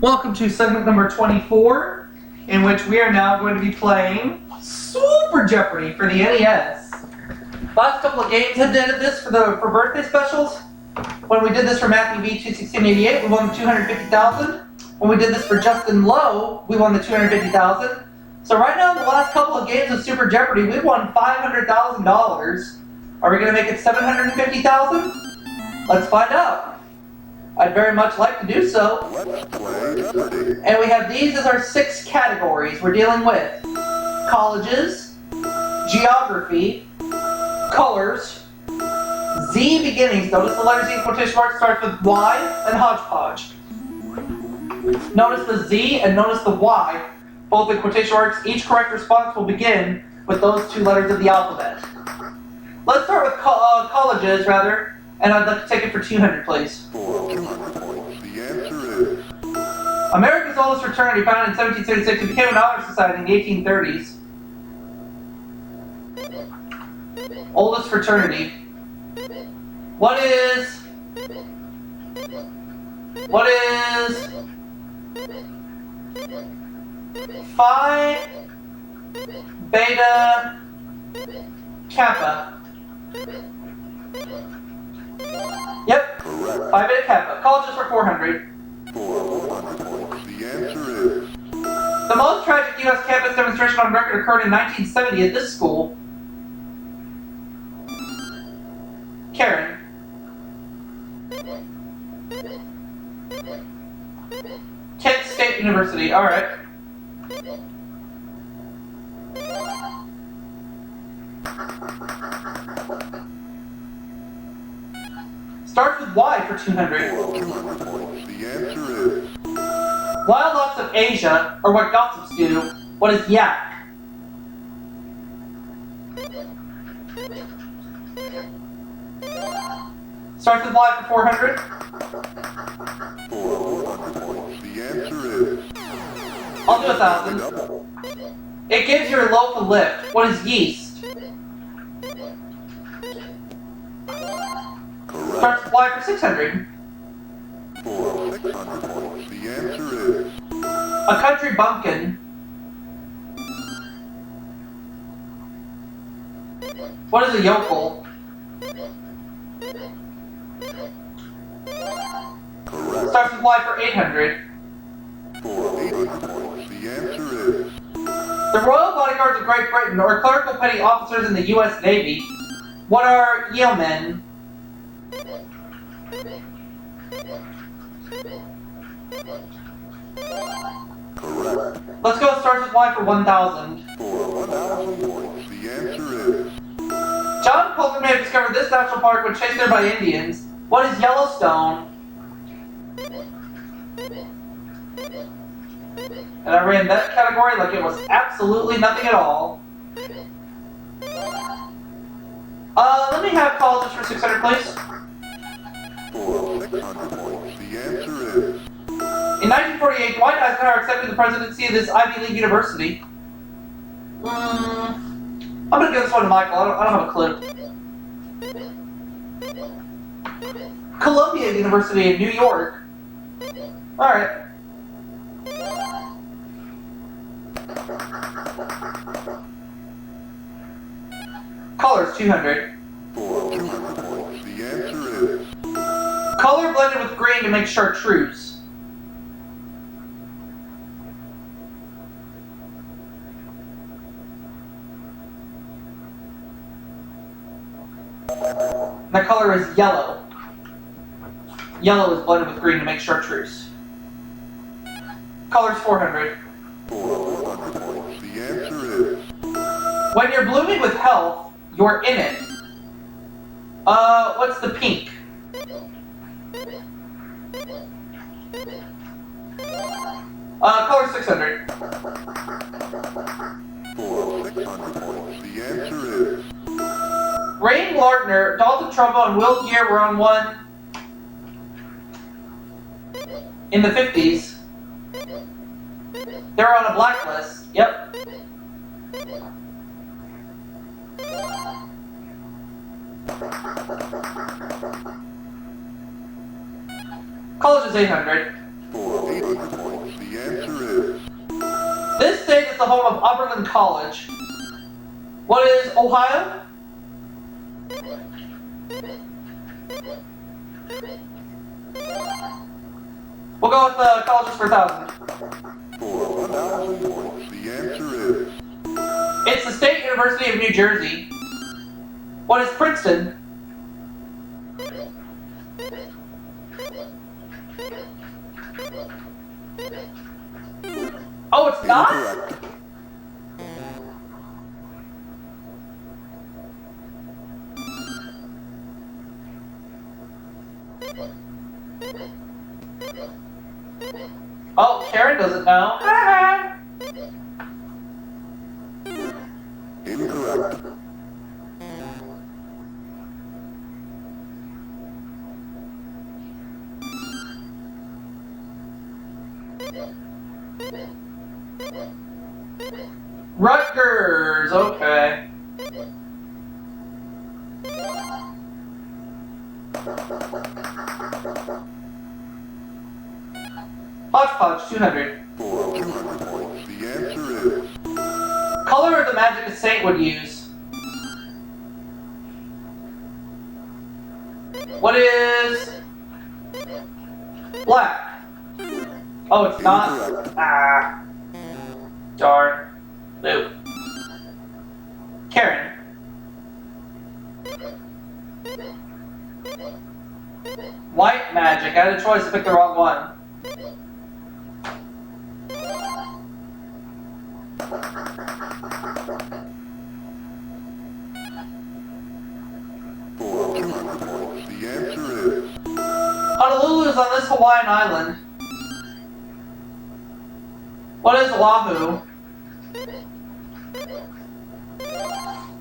Welcome to segment number 24, in which we are now going to be playing Super Jeopardy for the NES. Last couple of games had did this for birthday specials. When we did this for Matthew V 21688, we won the $250,000. When we did this for Justin Lowe, we won the $250,000. So right now, in the last couple of games of Super Jeopardy, we won $500,000. Are we going to make it $750,000? Let's find out. I'd very much like to do so. And we have these as our 6 categories we're dealing with. Colleges, geography, colors, Z beginnings. Notice the letter Z in quotation marks starts with Y and hodgepodge. Notice the Z and notice the Y, both in quotation marks. Each correct response will begin with those 2 letters of the alphabet. Let's start with colleges, rather. And I'd like to take it for 200, please. For 200 points, the answer is... America's oldest fraternity, founded in 1776, it became an honor society in the 1830s. Oldest fraternity. What is Phi Beta Kappa? Yep. Correct. Phi Beta Kappa. Colleges for 400. For 100 points, the answer is... The most tragic U.S. campus demonstration on record occurred in 1970 at this school. Karen. Kent State University. Alright. Starts with Y for 200. For 200 points, the answer is... Wild Lots of Asia, or what gossips do. What is yak? Starts with Y for 400. For 100 points, the answer is... I'll do 1,000. It gives your loaf a lift. What is yeast? Starts with Y for 600. For 600 points, the answer is... A country bumpkin. What is a yokel? Correct. Starts with Y for 800. For 800 points, the answer is... The Royal Bodyguards of Great Britain, or clerical petty officers in the U.S. Navy. What are yeomen? Correct. Let's go starts with Y for 1,000. For 1,000 points, the answer is... John Colton may have discovered this national park when chased there by Indians. What is Yellowstone? And I ran that category like it was absolutely nothing at all. Let me have colleges for 600, please. For 600 points, the answer is... In 1948, Dwight Eisenhower accepted the presidency of this Ivy League university. I'm gonna give this one to Michael. I don't have a clue. Columbia University in New York. Alright. Colors, 200. For 200 points, the answer is... Color blended with green to make chartreuse. That color is yellow. Yellow is blended with green to make chartreuse. Colors 400. For 100 points, the answer is... When you're blooming with health, you're in it. What's the pink? Color 600. For 600 points, the answer is... Rain Lardner, Dalton Trumbo, and Will Gear were on one in the 50s. They were on a blacklist. Yep. College is 800. For 800 points, This state is the home of Oberlin College. What is Ohio? We'll go with colleges for 1,000. For 1,000 points, the answer is... It's the State University of New Jersey. What is Princeton? Oh, it's not? Incorrect. Oh, Karen doesn't know. Incorrect. Rutgers, okay. Hodgepodge, 200. For 200 points, the answer is... Color the magic a saint would use. What is black? Oh, it's not? Incorrect. Ah. Darn. Blue. Karen. White magic. I had a choice to pick the wrong one. For 200 points, the answer is... Honolulu is on this Hawaiian island. What is Oahu?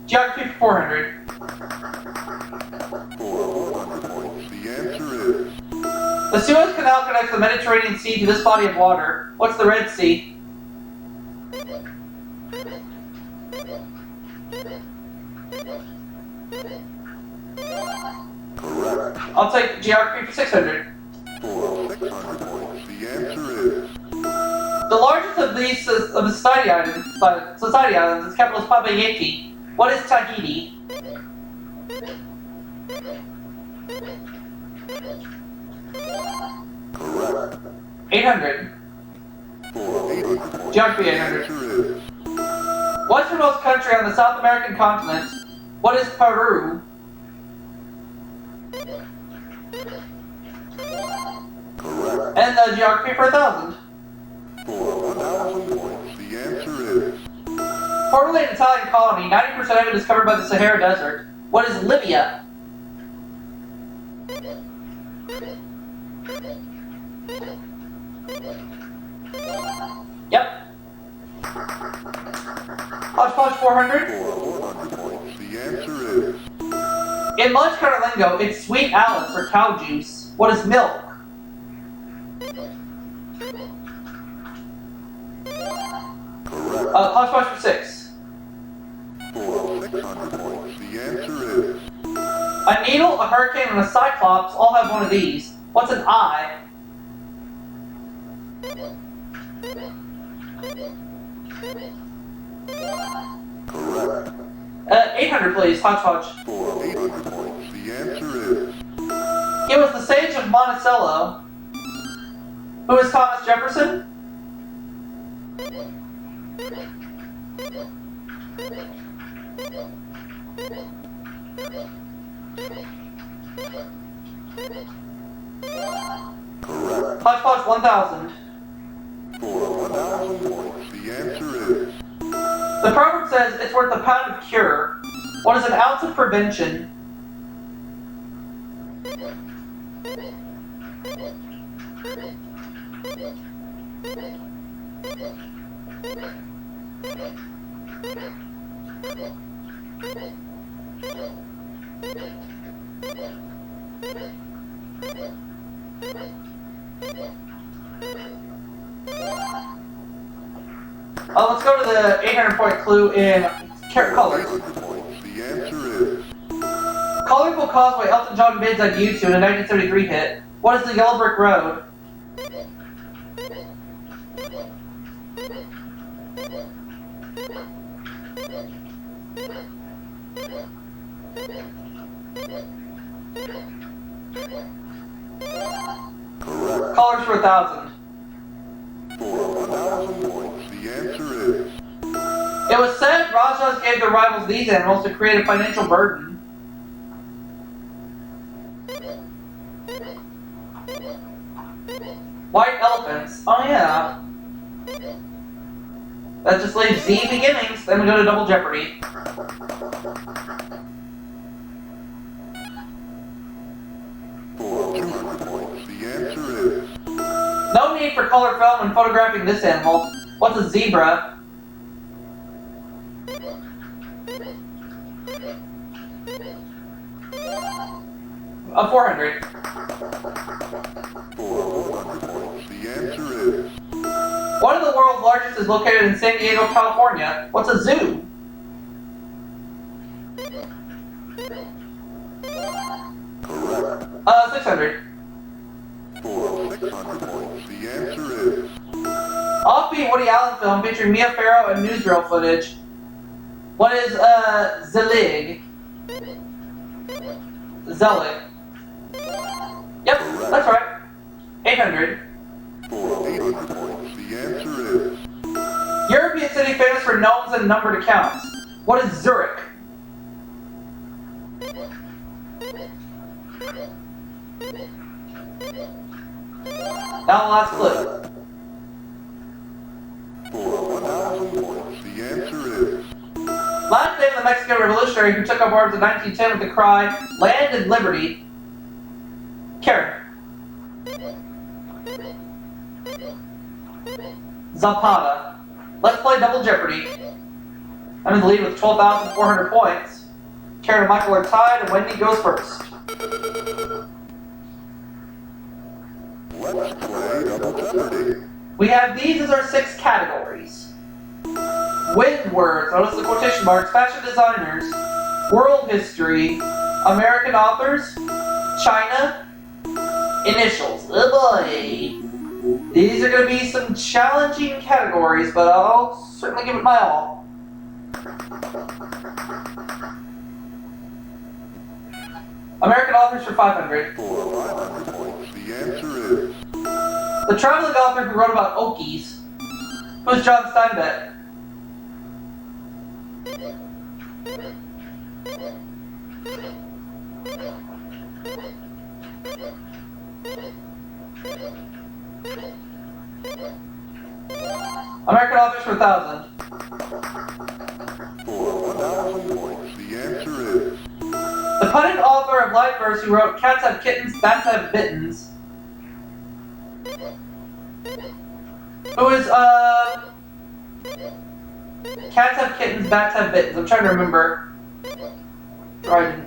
Geography for 400. For 400 points, the answer is... The Suez Canal connects the Mediterranean Sea to this body of water. What's the Red Sea? Correct. I'll take geography for 600. For 600 points, the answer is... The largest of these of the society islands is capital is Papeete. What is Tahiti? Correct. 800. For 800 points, Geography the 800. answer is... Westernmost country on the South American continent. What is Peru? Correct. And the geography for 1,000. For 1,000 points, the answer is... Formerly an Italian colony, 90% of it is covered by the Sahara Desert. What is Libya? Yep. Hodgepodge 400. For 400 points, the answer is... In lunch counter lingo, it's sweet Alice or cow juice. What is milk? Correct. Hodgepodge for 6. For 600 points, the answer is... A needle, a hurricane, and a cyclops all have one of these. What's an eye? Correct. 800 please, Hodgepodge. For 800 points, the answer is... He was the sage of Monticello. Who is Thomas Jefferson? Correct. Hodgepodge 1,000. For 1,000 points, the answer is... The proverb says it's worth a pound of cure. What is an ounce of prevention? Let's go to the 800-point clue in colors. 800 points, the answer is... Colors will cause what Elton John bids on YouTube in a 1973 hit. What is the Yellow Brick Road? Correct. Colors for 1,000. For 1,000 points, the answer is It was said Rajas gave their rivals these animals to create a financial burden. White elephants. Oh yeah. That just leaves Z beginnings. Then we go to Double Jeopardy. for 200 points, the answer is No need for color film when photographing this animal. What's a zebra? 400. for 100 points, the answer is One of the world's largest is located in San Diego, California. What's a zoo? correct. 600. For 600 points, the answer is Offbeat Woody Allen film featuring Mia Farrow and newsreel footage. What is Zelig? Zelig. Yep, that's right. 800. for 800 points, the answer is European city famous for gnomes and numbered accounts. What is Zurich? Now the last clue. for 1,000 points, the answer is Last name of the Mexican revolutionary who took up arms in 1910 with the cry, "Land and Liberty." Karen. Zapata. Let's play Double Jeopardy. I'm in the lead with 12,400 points. Karen and Michael are tied, and Wendy goes first. let's play Double Jeopardy. We have these as our 6 categories. Wind words, notice the quotation marks, fashion designers, world history, American authors, China, initials. Oh boy. These are going to be some challenging categories, but I'll certainly give it my all. American authors for 500. For 500 points, the answer is The traveling author who wrote about Okies. Who's John Steinbeck? American authors for 1,000. for 1,000 points, the answer is The pundit author of light verse who wrote Cats Have Kittens, Bats Have Mittens. Who is, Cats Have Kittens, Bats Have Mittens. I'm trying to remember. Dryden,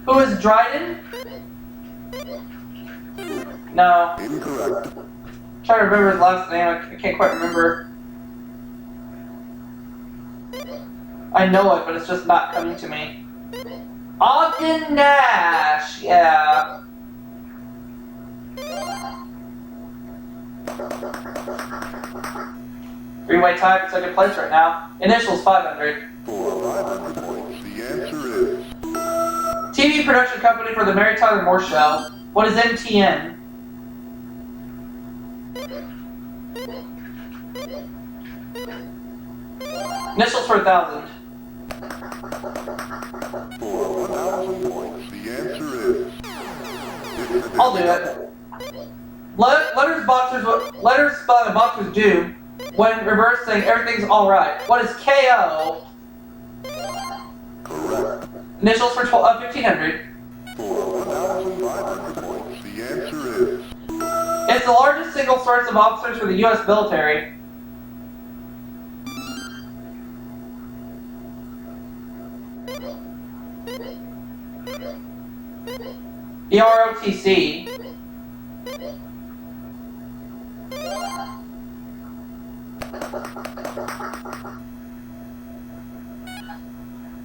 Who is Dryden? No. incorrect. I'm trying to remember his last name. I can't quite remember. I know it, but it's just not coming to me. Ogden Nash! Yeah. Three-way tie for second place right now. Initials 500. For 500 points, the answer is TV production company for the Mary Tyler Moore Show. What is MTN? Initials for 1,000. for 1,000 points, the answer is I'll do it. Letters spelling a boxers do when reversed saying everything's alright. What is KO? correct. Initials for 1,500. For 1,500 points, the answer is It's the largest single source of officers for the U.S. military. The ROTC.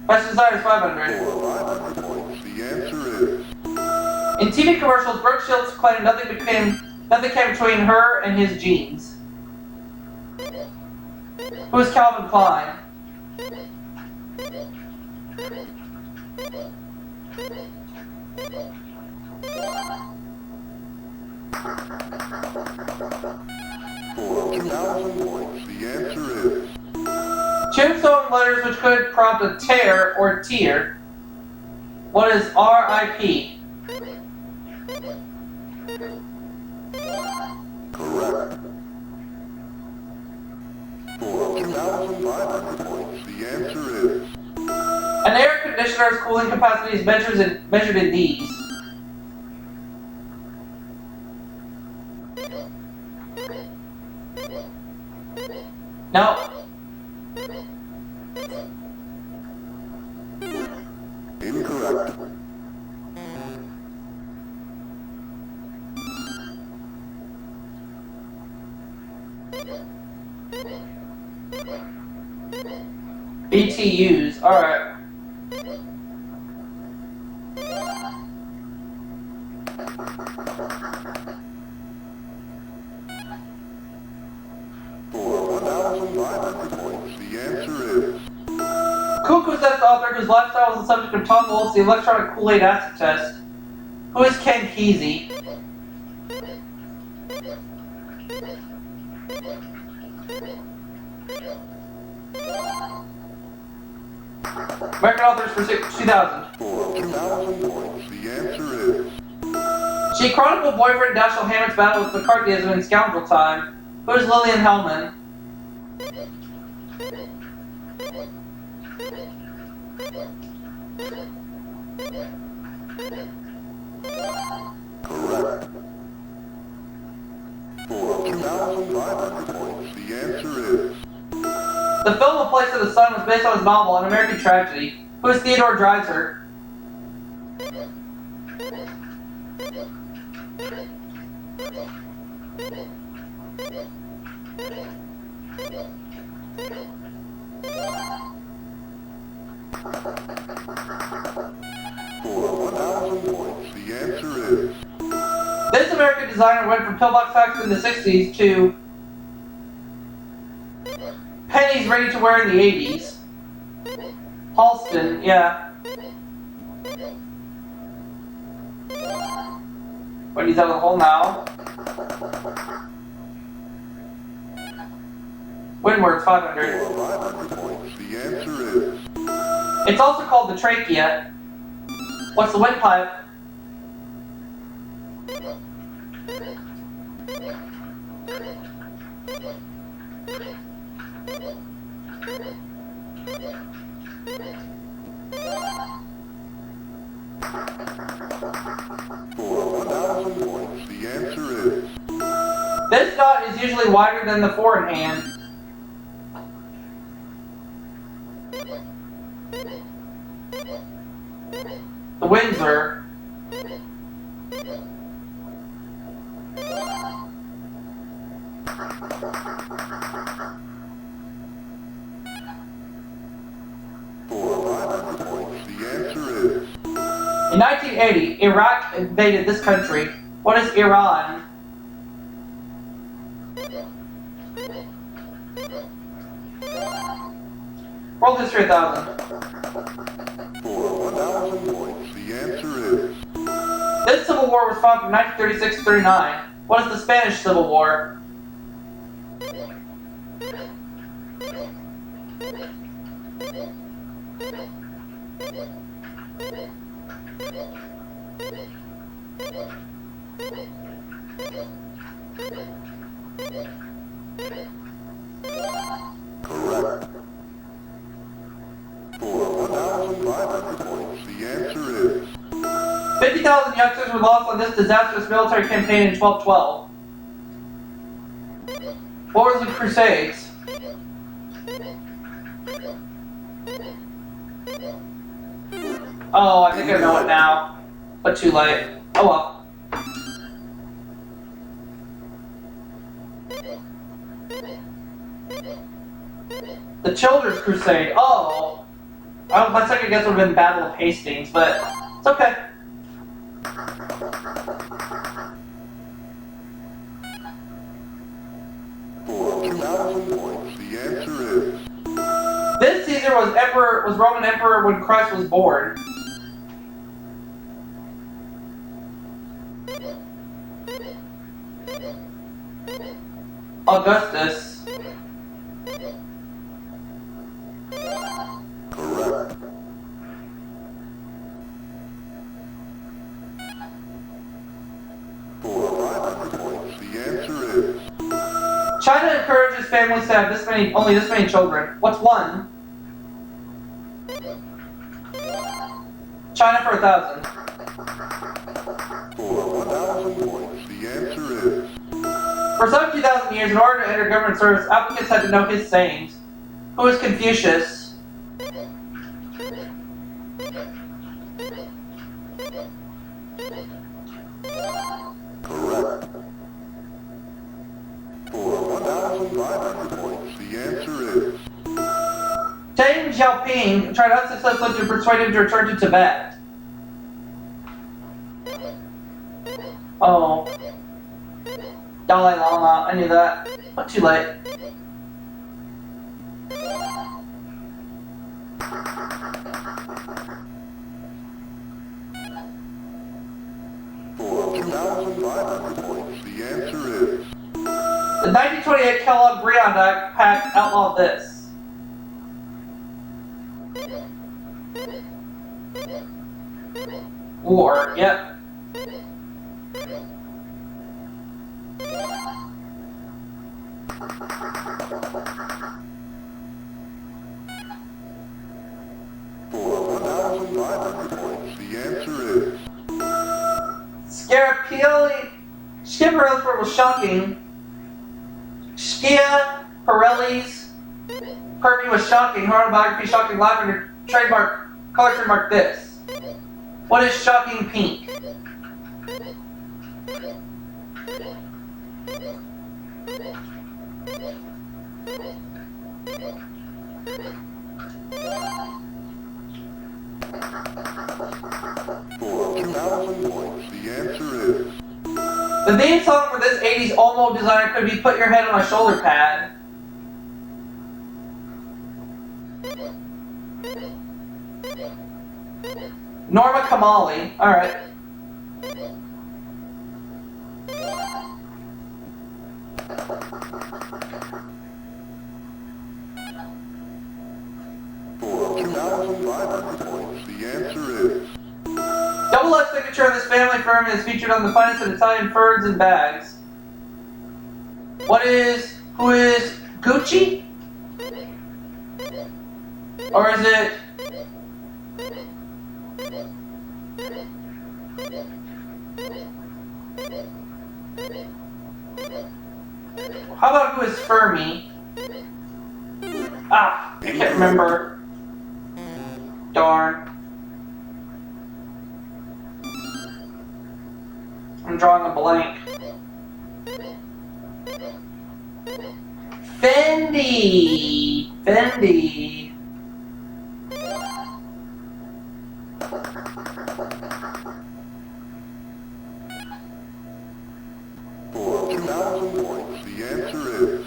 Best Desire is 500. for 500 points, the answer is In TV commercials, Brooke Shields claimed nothing became Nothing came between her and his jeans. Who's Calvin Klein? For 2,000 points, the answer is Tombstone letters which could prompt a tear or tear. What is R.I.P.? correct. For 2,500 points, the answer is An air conditioner's cooling capacity is measured in these. No. incorrect. BTUs. Alright. For 1,500 points, the answer is Cuckoo's Nest author whose lifestyle was the subject of Tom Wolfe's The Electronic Kool-Aid Acid Test. Who is Ken Kesey? American authors for 2000. for 2,000 points, the answer is She chronicled boyfriend Dashiell Hammett's battle with McCarthyism in Scoundrel Time. Who is Lillian Hellman? correct. For 2,500 points, the answer is The film A Place in the Sun was based on his novel, An American Tragedy. Who is Theodore Dreiser? for 1,000 points, the answer is This American designer went from pillbox hats in the 60s to pennies ready to wear in the 80s. Halston, yeah. But he's out of the hole now. Windward's 500. for 500 points, the answer is It's also called the trachea. What's the windpipe? for 1,000 points, the answer is This knot is usually wider than the four in hand. The Windsor. for 500 points, the answer is In 1980, Iraq invaded this country. What is Iran? World History 1000. for 1,000 points, the answer is This civil war was fought from 1936 to 39. What is the Spanish Civil War? correct. For 1,500 points, the answer is 50,000 youngsters were lost on this disastrous military campaign in 1212. What was the Crusades? Oh, I think I know it now. But too late. Oh well. The Children's Crusade. Oh. My second guess would have been Battle of Hastings, but it's okay. 2,000 points. The answer is This Caesar was Roman emperor when Christ was born. Augustus. correct. For 500 points. The answer is China encourages families to have only this many children. What's one? China for 1,000. for 1,000 points. The answer is For 17,000 years, in order to enter government service, applicants had to know his sayings. Who is Confucius? correct. For 1,500 points. The answer is Deng Xiaoping tried unsuccessfully to persuade him to return to Tibet. Oh. Dalai Lama, I knew that. But too late. for 2,500 points. The answer is The 1928 Kellogg-Briand Pact outlawed this. War, yep. for 1,500 points. The answer is Schiaparelli was shocking. Schiaparelli's perfume was shocking. Her autobiography, Shocking Life, and her color trademark this. What is shocking pink? for 2,000 points. The answer is The theme song for this 80s Olmo designer could be Put Your Head on a Shoulder Pad. Norma Kamali. Alright. for 2,500 points. The answer is Double F signature of this family firm is featured on the finest of Italian furs and bags. Who is Gucci? Or is it how about who is Fermi? Ah, I can't remember. Darn. I'm drawing a blank. Fendi! Fendi! for 2,000 points. The answer is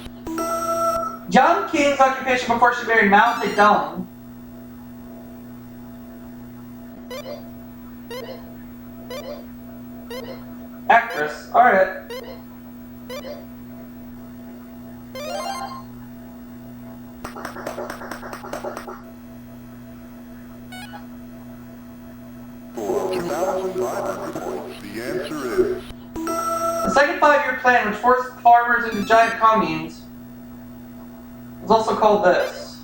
Young King's occupation before she married Mao Zedong. Actress. Alright. for 2,500 points. The answer is The second five-year plan, which forced farmers into giant communes, is also called this.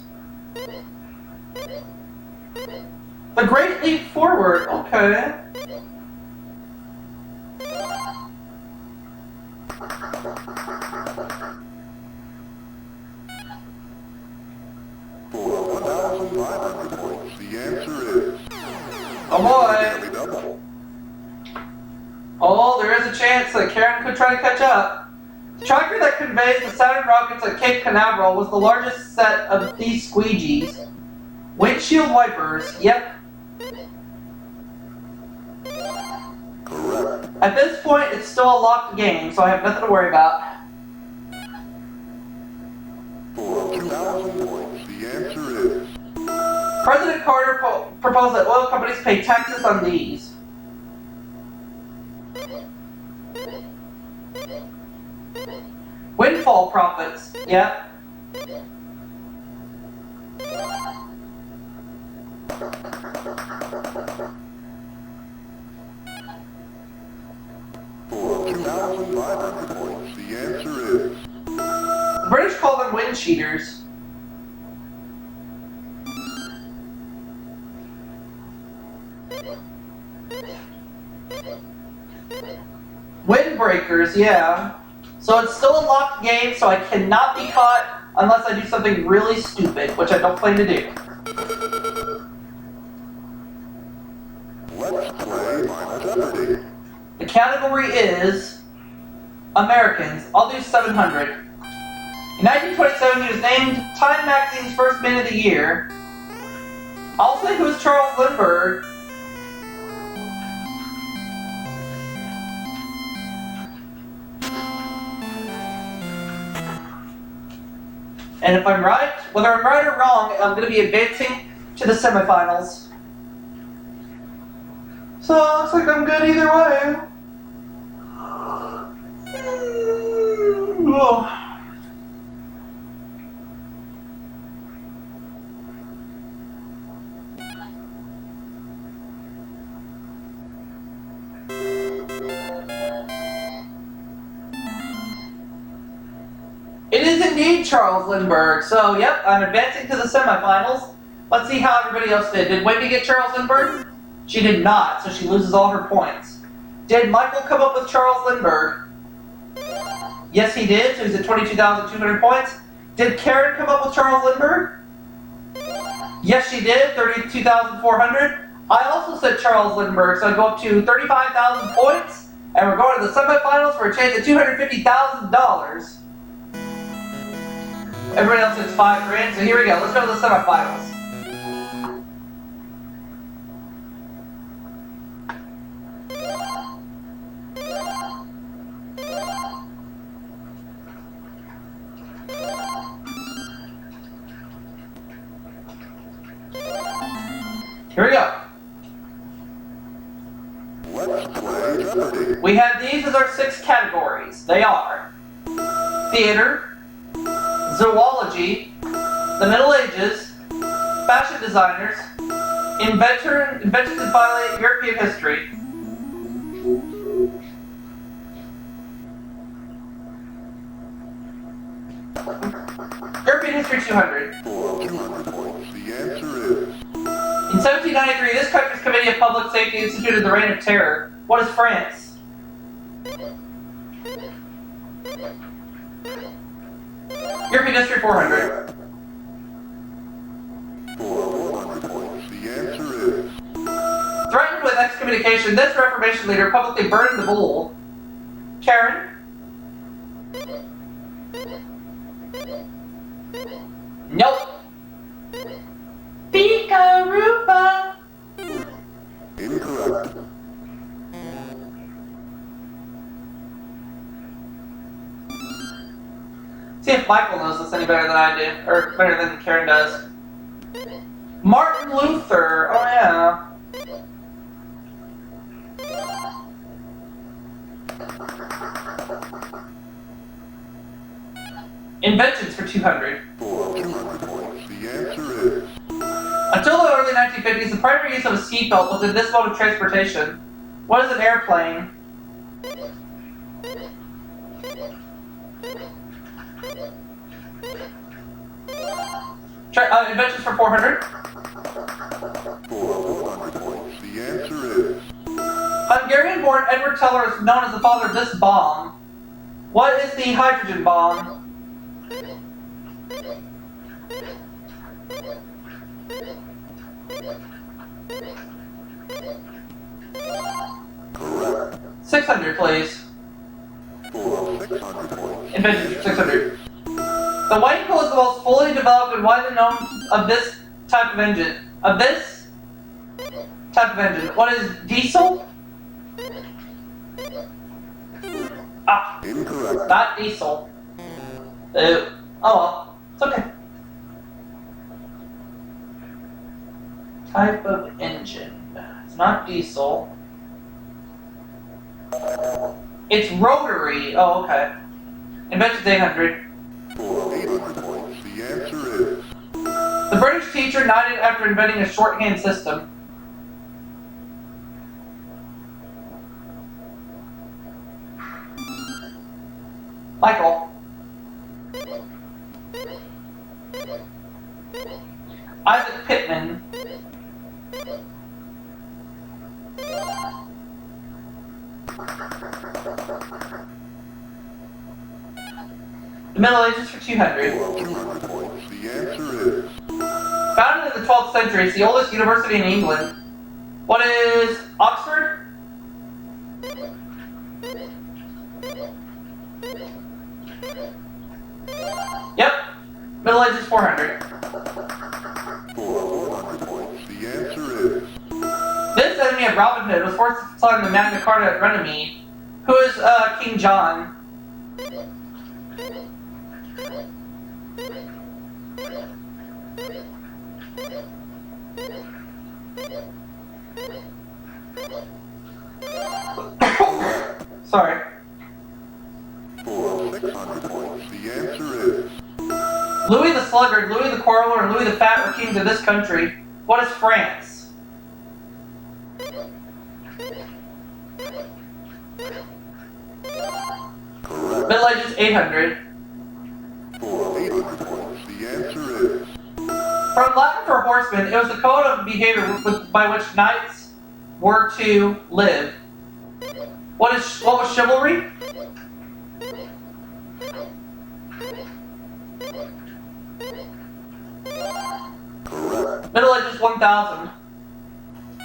The Great Leap Forward. Okay. for 1,500 points. The answer is Oh boy. Daily Double. Oh, there is a chance that Karen could try to catch up. The tractor that conveys the Saturn rockets at Cape Canaveral was the largest set of these squeegees. Windshield wipers, yep. Correct. At this point, it's still a locked game, so I have nothing to worry about. 2,000 points. The answer is President Carter proposed that oil companies pay taxes on these. Windfall profits. Yep. for 2,500 points. The answer is The British call them wind cheaters. Windbreakers, yeah. So it's still a locked game, so I cannot be caught unless I do something really stupid, which I don't plan to do. Let's play Final Jeopardy. The category is Americans. I'll do 700. In 1927, he was named Time Magazine's First Man of the Year. I'll say who is Charles Lindbergh. And if I'm right, whether I'm right or wrong, I'm going to be advancing to the semifinals. So it looks like I'm good either way. Oh. It is indeed Charles Lindbergh. So, yep, I'm advancing to the semifinals. Let's see how everybody else did. Did Wendy get Charles Lindbergh? She did not, so she loses all her points. Did Michael come up with Charles Lindbergh? Yes, he did, so he's at 22,200 points. Did Karen come up with Charles Lindbergh? Yes, she did, 32,400. I also said Charles Lindbergh, so I go up to 35,000 points, and we're going to the semifinals for a chance at $250,000. Everybody else gets $5,000, so here we go. Let's go to the semifinals. Here we go. Let's play Jeopardy. We have these as our 6 categories. They are theater, zoology, the Middle Ages, fashion designers, inventions that violate European history. European history 200. For 200 points. The answer is In 1793, this country's Committee of Public Safety instituted the Reign of Terror. What is France? European history 400. for 400 points. The answer is Threatened with excommunication, this Reformation leader publicly burned the bull. Karen? Nope. Pika-rupa. incorrect. See if Michael knows this any better than I do, or better than Karen does. Martin Luther. Oh yeah. Inventions for 200. For 200 points. The answer is Until the early 1950s, the primary use of a seatbelt was in this mode of transportation. What is an airplane? Inventions for 400. for 400 points. The answer is Hungarian-born Edward Teller is known as the father of this bomb. What is the hydrogen bomb? correct. 600, please. For 600 points. Inventions for 600. The white coal is the most fully developed and widely known of this type of engine. Of this type of engine. What is diesel? Ah, Incorrect. not diesel. Oh well, it's okay. Type of engine. It's not diesel. It's rotary. Oh, okay. Invention's 800. For 800 points, the answer is The British teacher knighted after inventing a shorthand system. Michael. Isaac Pittman. The Middle Ages for 200. for 200 points. The answer is Founded in the 12th century, it's the oldest university in England. What is Oxford? Yep. Middle Ages 400. for 400 points. The answer is This enemy of Robin Hood was forced to sign the Magna Carta at Runnymede. Who is King John? Sorry. for 600 points. The answer is Louis the Sluggard, Louis the Quarreler, and Louis the Fat were kings of this country. What is France? correct. Middle Ages 800. For 800 points. The answer is From Latin for horseman, it was the code of behavior by which knights were to live. What was chivalry? correct. Middle Ages 1000.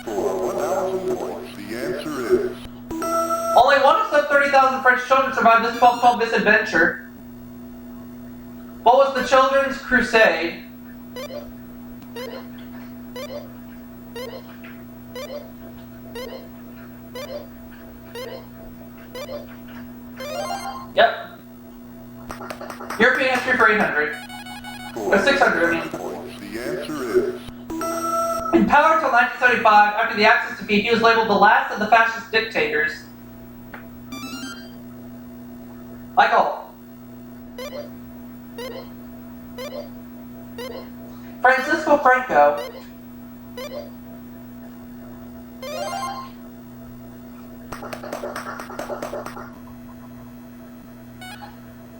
For 1,000 points. The answer is Only one of some 30,000 French children survived this 1212 misadventure. What was the Children's Crusade? Yep. European history for 800. for 600, I mean. points. The answer is In power until 1975, after the Axis defeat, he was labeled the last of the fascist dictators. Michael. Francisco Franco.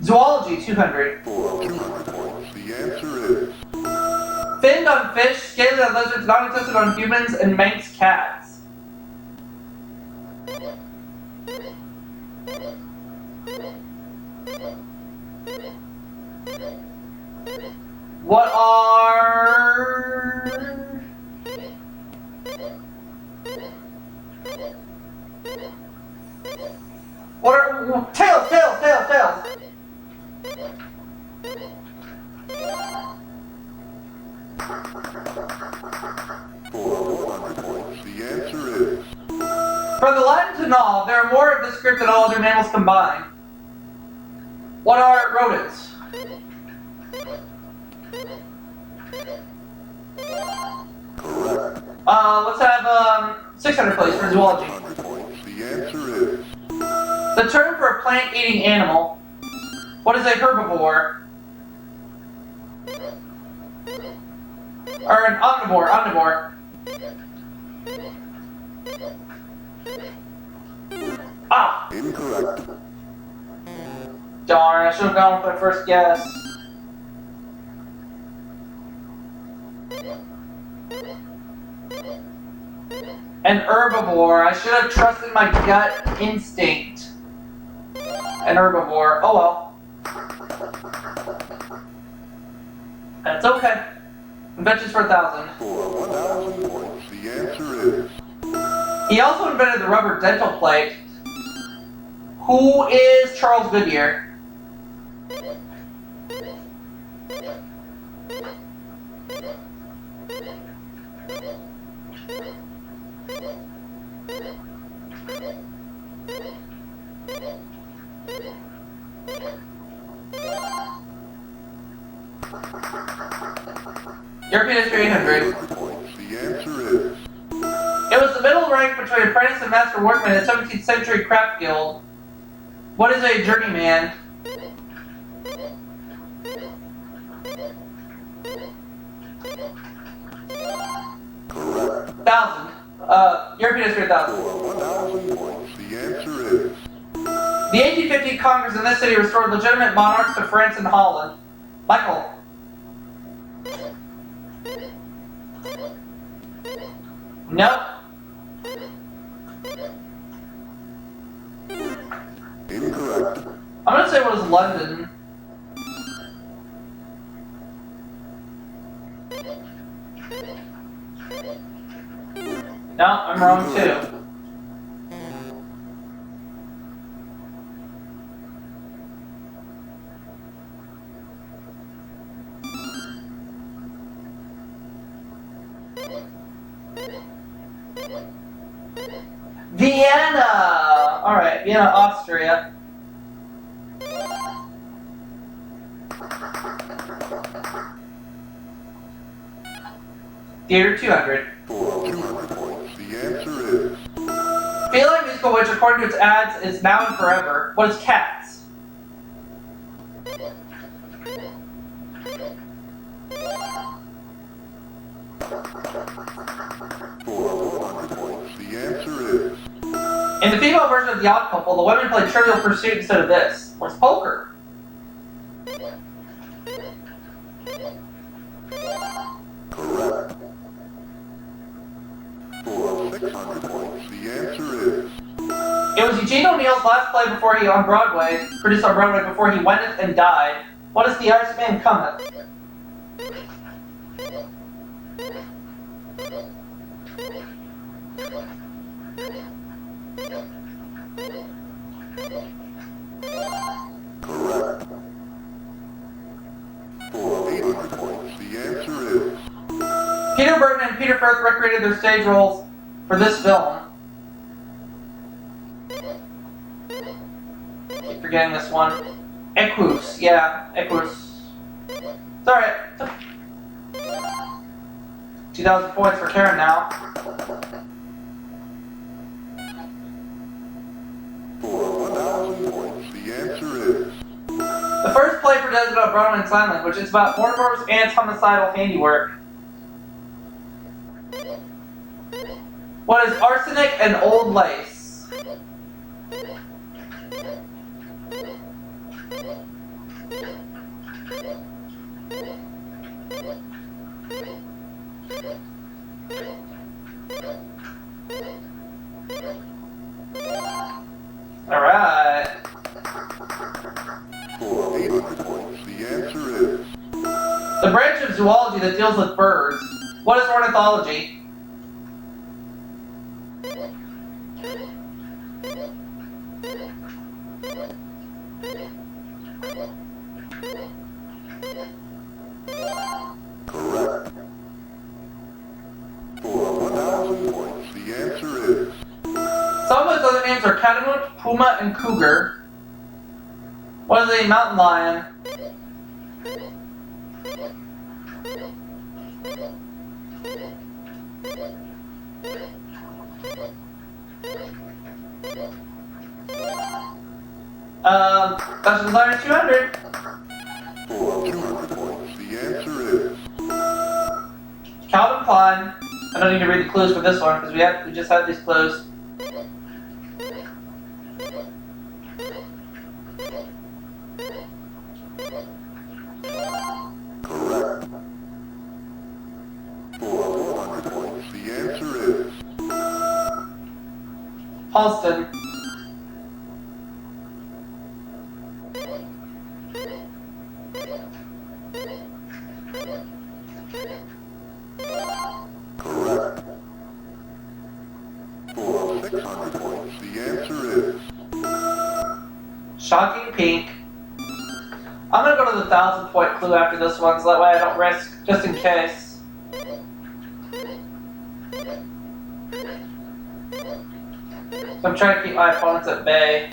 Zoology 200. for 200 points. The answer is Finned on fish, scaly on lizards, non-existent on humans, and Manx cats. What are... What are... Tails! for 100 points. The answer is From the Latin to gnaw, there are more of this group than all other mammals combined. What are rodents? correct. Let's have 600 please for zoology. 100 points. The answer is The term for a plant-eating animal. What is a herbivore? Or an omnivore. Ah! incorrect. Darn, I should have gone with my first guess. An herbivore. I should have trusted my gut instinct. An herbivore. Oh well. That's okay. Inventions for 1,000. For 1,000 points. The answer is He also invented the rubber dental plate. Who is Charles Goodyear? European history 800. 100 points. The answer rank between apprentice and master workman in the 17th century craft guild. What is a journeyman? Correct. 1,000. European history 1,000. For 1,000 points, the answer is The 1850 Congress in this city restored legitimate monarchs to France and Holland. Michael. Nope. incorrect. I'm gonna say it was London. No, I'm wrong too. Vienna! Alright, Vienna, Austria. Theater 200. For 200 points, the answer is Feline musical which, according to its ads, is now and forever. What is Cats? for 100 points, the answer is In the female version of The Odd Couple, the women play Trivial Pursuit instead of this. What's poker? correct. For 600 points, the answer is It was Eugene O'Neill's last play before he on Broadway, produced on Broadway before he went and died. What is The Irishman Cometh? correct. For 800 points, the answer is Peter Burton and Peter Firth recreated their stage roles for this film. Keep forgetting this one. Equus, yeah, Equus. It's alright. 2,000 points for Karen now. for 1,000 points, the answer is The first play presented about Broadway in sign language. It's about Mortimer's aunt's homicidal handiwork. What is arsenic and old lace? Alright. for 800 points, the answer is The branch of zoology that deals with birds. What is ornithology? correct. For 1,000 points, the answer is Some of its other names are catamount, puma, and cougar. What is a mountain lion? That's designer 200. for 200 points, the answer is Calvin Klein. I don't need to read the clues for this one because we just had these clues. correct. For 400 points, the answer is Halston. correct. For 600 points, the answer is Shocking Pink. I'm gonna go to the 1,000 point clue after this one so that way I don't risk, just in case. So I'm trying to keep my opponents at bay.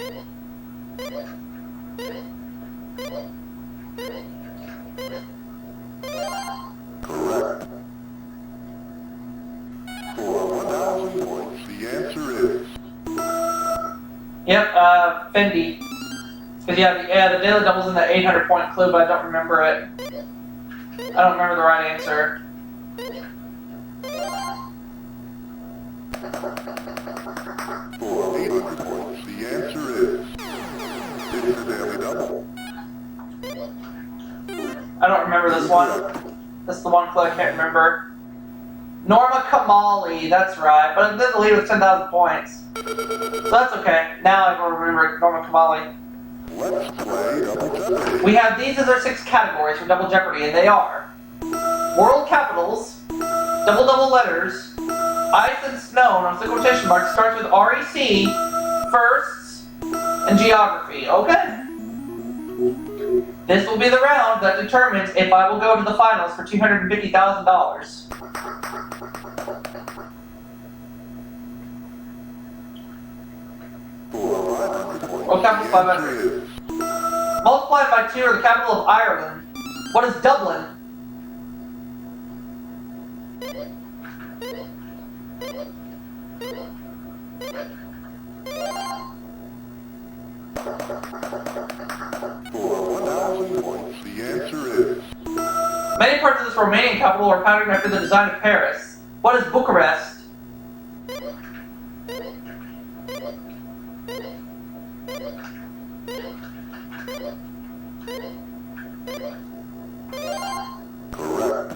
correct. For 1,000 points, the Fendi. Because the daily double's in the 800-point clue, but I don't remember it. I don't remember the right answer. For 800 points, the answer is... It's the daily double. I don't remember this one. This is the one clue I can't remember. Norma Kamali, that's right. But then the lead was 10,000 points. So that's okay. Now I will remember Norma Kamali. Let's play Double Jeopardy. We have these as our 6 categories for Double Jeopardy, and they are world capitals, double letters, ice and snow, and the quotation mark starts with REC, firsts, and geography. Okay? This will be the round that determines if I will go to the finals for $250,000. For 500 points, What capital is the 500? answer is... Multiplied by 2 are the capital of Ireland. What is Dublin? For 1,000 points, the answer is... Many parts of this Romanian capital are patterned after the design of Paris. What is Bucharest? Correct.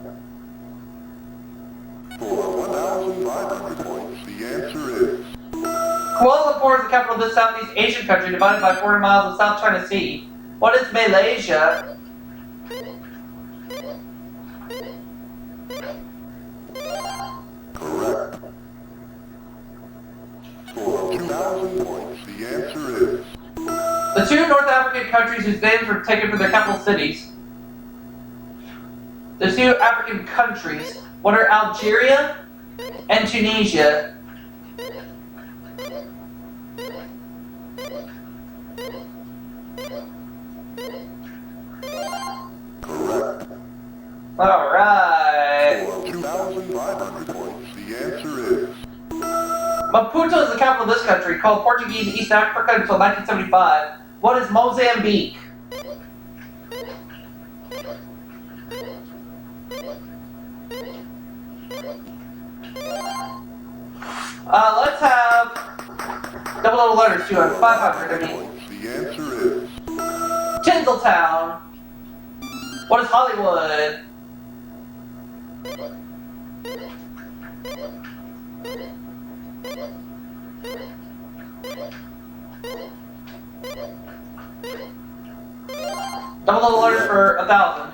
For 1,500 points, the answer is... Kuala Lumpur is the capital of this Southeast Asian country divided by 400 miles of South China Sea. What is Malaysia? Correct. For 2,000 points, the answer is... The 2 North African countries whose names were taken from their capital cities. The 2 African countries. What are Algeria and Tunisia? Correct. Alright. For 2,500 points, the answer is... Maputo is the capital of this country, called Portuguese East Africa until 1975. What is Mozambique? Let's have double letters, 200, 500, I mean. Points, the answer is... Tinseltown. What is Hollywood? Double letters for 1,000.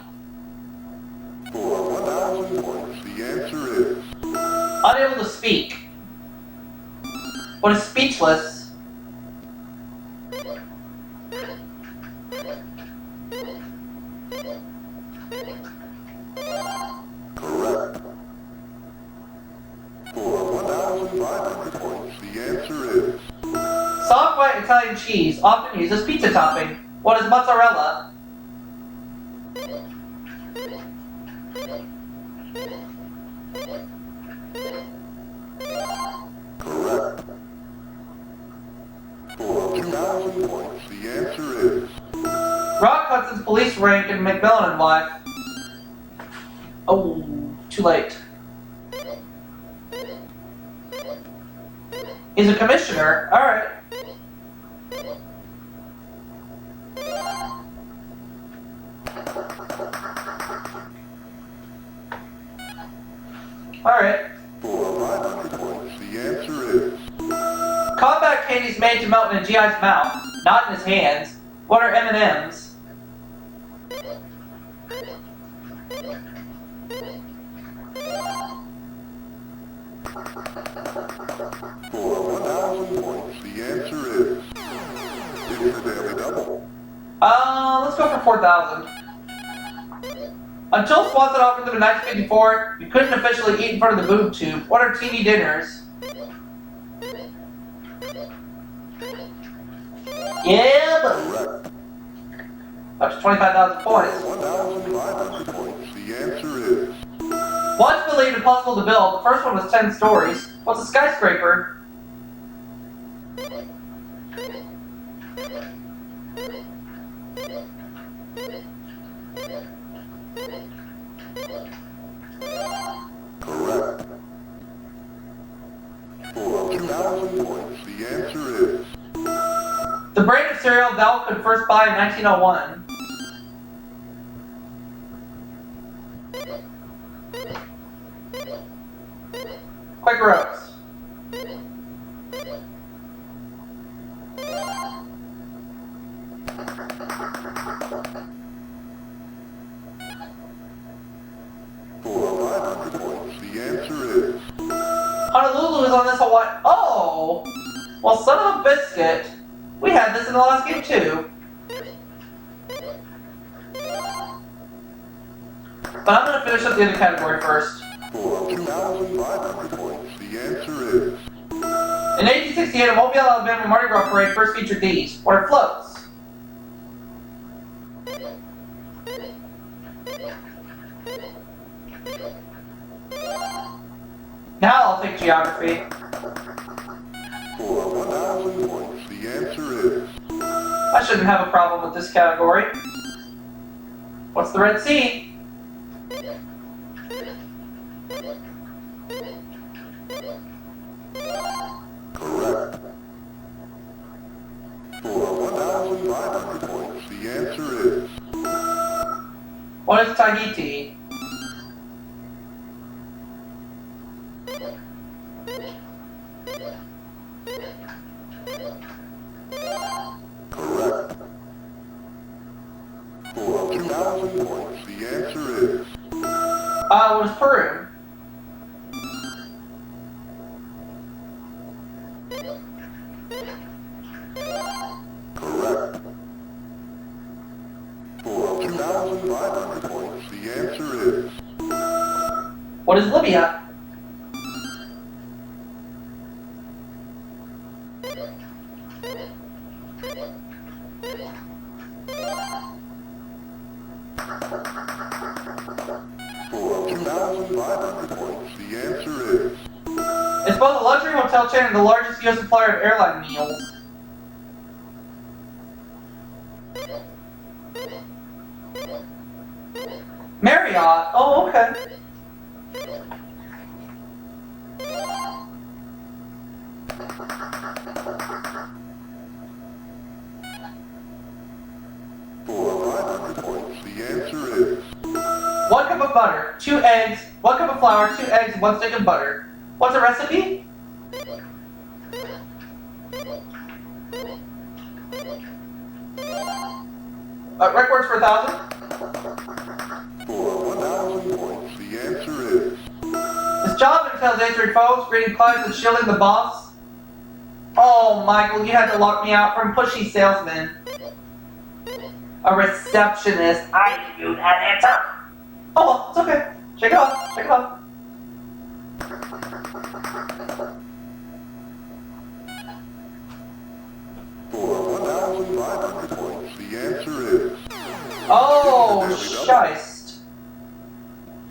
For 1,000 points, the answer is... Unable to speak. What is speechless? Correct. For 1,500 points, the answer is... Soft white Italian cheese, often used as pizza topping. What is mozzarella? Correct. For 2,000 points, the answer is... Rock Hudson's police rank in McMillan and wife. Oh, too late. He's a commissioner. Alright. Alright. For 500 points, the answer is... Combat candies made to melt in a GI's mouth, not in his hands. What are M&M's? For 1,000 points, the answer is... It's the daily double. Let's go for 4,000. Until Swanson offered them in 1954, you couldn't officially eat in front of the boob tube. What are TV dinners? Yeah, but Correct. up to 25,000 points. 1,500 points, the answer is... Once believed impossible to build, the first one was 10 stories. What's a skyscraper? brand of cereal Val could first buy in 1901. Quaker Oats. For 500 points, the answer is Honolulu is on this Hawaii. Oh! Well, son of a biscuit. We had this in the last game, too. But I'm going to finish up the other category first. for 2,500 points, the answer is In 1868, a Mobile, Alabama Mardi Gras parade first featured these. What are floats? Now I'll take geography. for 1,000 points, the answer is I shouldn't have a problem with this category. What's the Red Sea? correct. For 1,500 points, the answer is What is Tahiti? correct. For 2,000 points, the answer is What is Peru? correct. For 2,500 points, the answer is What is Libya? for 2,500 points, the answer is It's both a luxury hotel chain and the largest U.S. supplier of airline meals. Marriott. Oh, okay. for 500 points, the answer is 1 cup of butter, 2 eggs, 1 cup of flour, 2 eggs, 1 stick of butter. What's the recipe? Records for 1,000? for 1,000 points, the answer is His job entails answering phones, greeting clients, and shilling the boss. Oh, Michael, you had to lock me out from pushy salesman. A receptionist. I knew that answer. Oh, well, it's okay. Shake it off. Shake it off. for 1,500 points, the answer is Oh, shiced.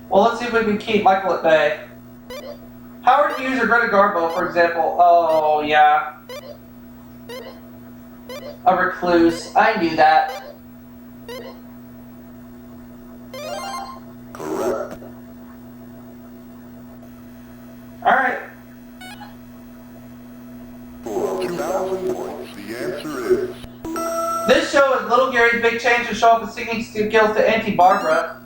Well, let's see if we can keep Michael at bay. Howard Hughes or Greta Garbo, for example. Oh, yeah. A recluse. I knew that. correct. Alright. For 2,000 points, the answer is This show is Little Gary's Big Change to show off his singing skills to Auntie Barbara.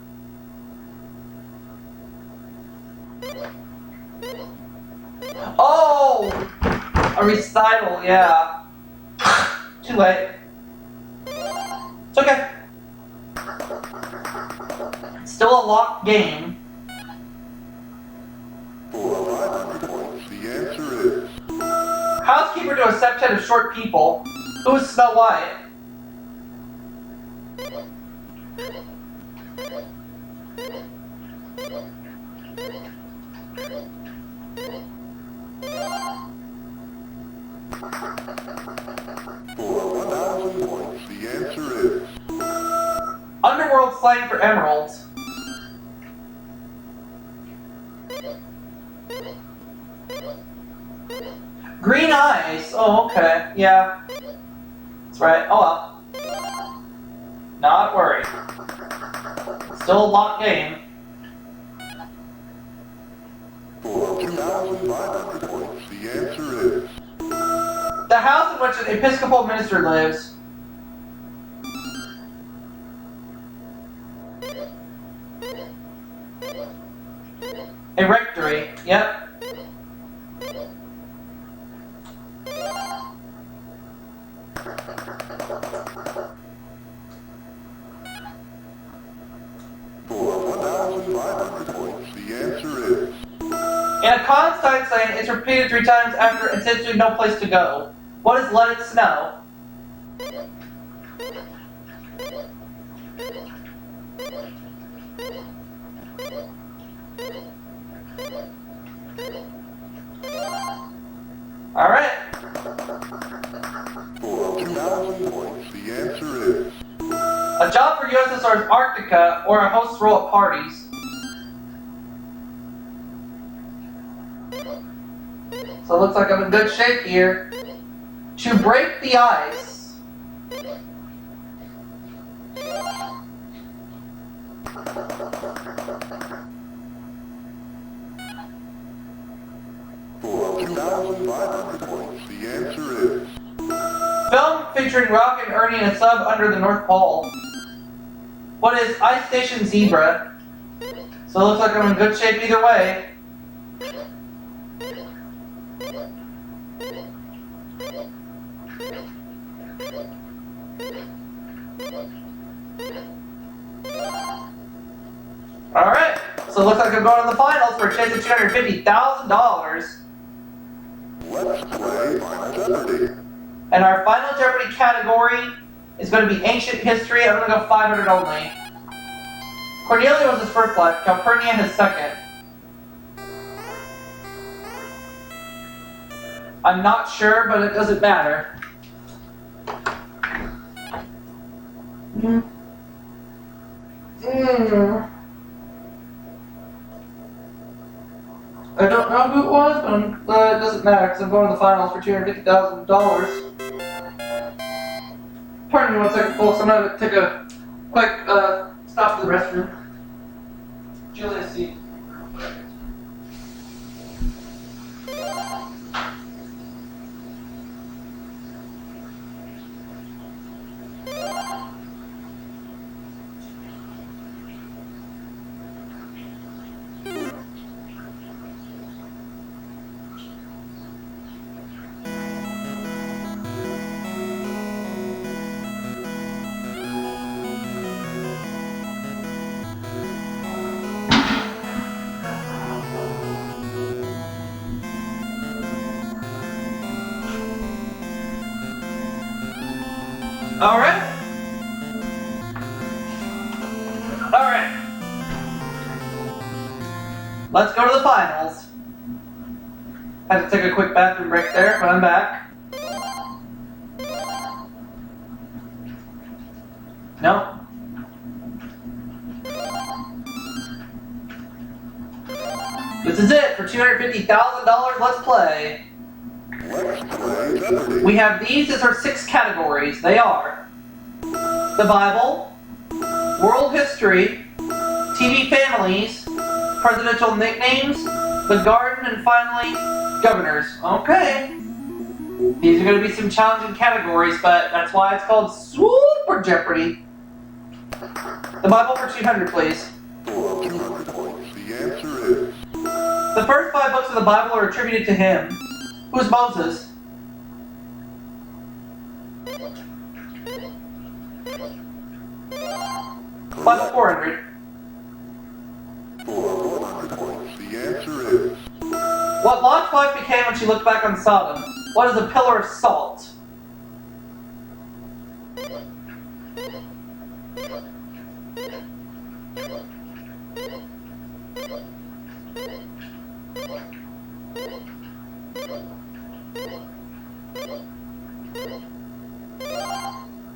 Oh! A recital, yeah. Too late. It's okay. Still a locked game. for 500 points, the answer is Housekeeper to a septet of short people. Who is Snow White? for 1,000 points, the answer is Underworld slang for emeralds. Green eyes. Oh, okay. Yeah. That's right. Oh well. Not worried. Still a locked game. for 2,500 points, the answer is The house in which an Episcopal minister lives. A rectory. Yep. For 1,500 points, the answer is... In a Constantine saying, it's repeated 3 times after essentially no place to go. What is let it snow? Alright. For 2,000 points, the answer is... A job for USSR's Arctica or a host's role at parties. So it looks like I'm in good shape here. To break the ice. For 2,500 points, the answer is... Film featuring Rock and Ernie in a sub under the North Pole. What is Ice Station Zebra? So it looks like I'm in good shape either way. Alright, so it looks like I'm going to the finals for a chance at $250,000. Let's play Final Jeopardy. And our Final Jeopardy category is going to be ancient history. I'm going to go 500 only. Cornelia was his first life, Calpurnia his second. I'm not sure, but it doesn't matter. I don't know who it was, but it doesn't matter because I'm going to the finals for $250,000. Pardon me 1 second, folks. I'm going to take a quick stop to the restroom. Julia, see. Alright. Let's go to the finals. Had to take a quick bathroom break there, but I'm back. Nope. This is it for $250,000. Let's play. Let's play Jeopardy. We have these as our 6 categories. They are the Bible, world history, TV families, presidential nicknames, the garden, and finally, governors. Okay. These are going to be some challenging categories, but that's why it's called Super Jeopardy. The Bible for 200, please. For 200 points, the answer is... The first 5 books of the Bible are attributed to him. Who's Moses? Bible 400. For 400 points, the answer is... What Lot's wife became when she looked back on Sodom? What is a pillar of salt?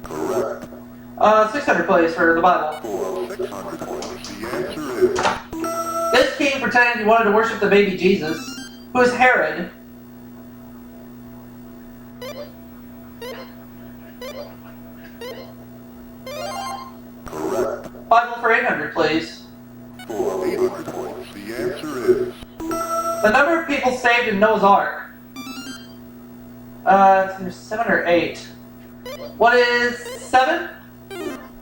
Correct. 600 plays for the Bible. For 600 points, the answer is... This king pretended he wanted to worship the baby Jesus. Who is Herod? Correct. Bible for 800, please. For 800 points, the answer is... The number of people saved in Noah's Ark. It's either 7 or 8. What is 7?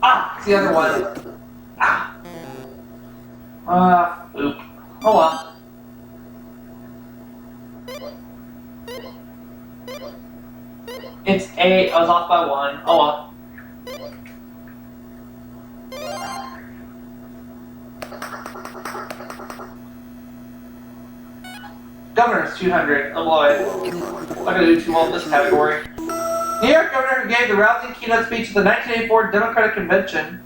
Ah, it's the other one. Ah. Oop. Oh well. It's 8. I was off by 1. Oh well. Governor's 200. Oh boy. I'm not gonna do too well in this category. New York governor who gave the rousing keynote speech at the 1984 Democratic Convention.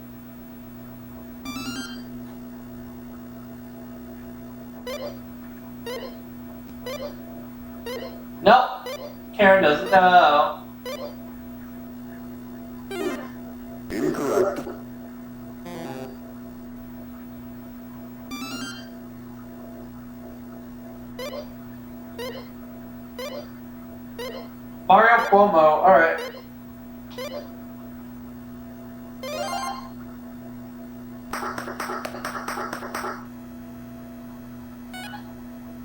Nope. Karen doesn't know. Incorrect. Mario Cuomo. Alright.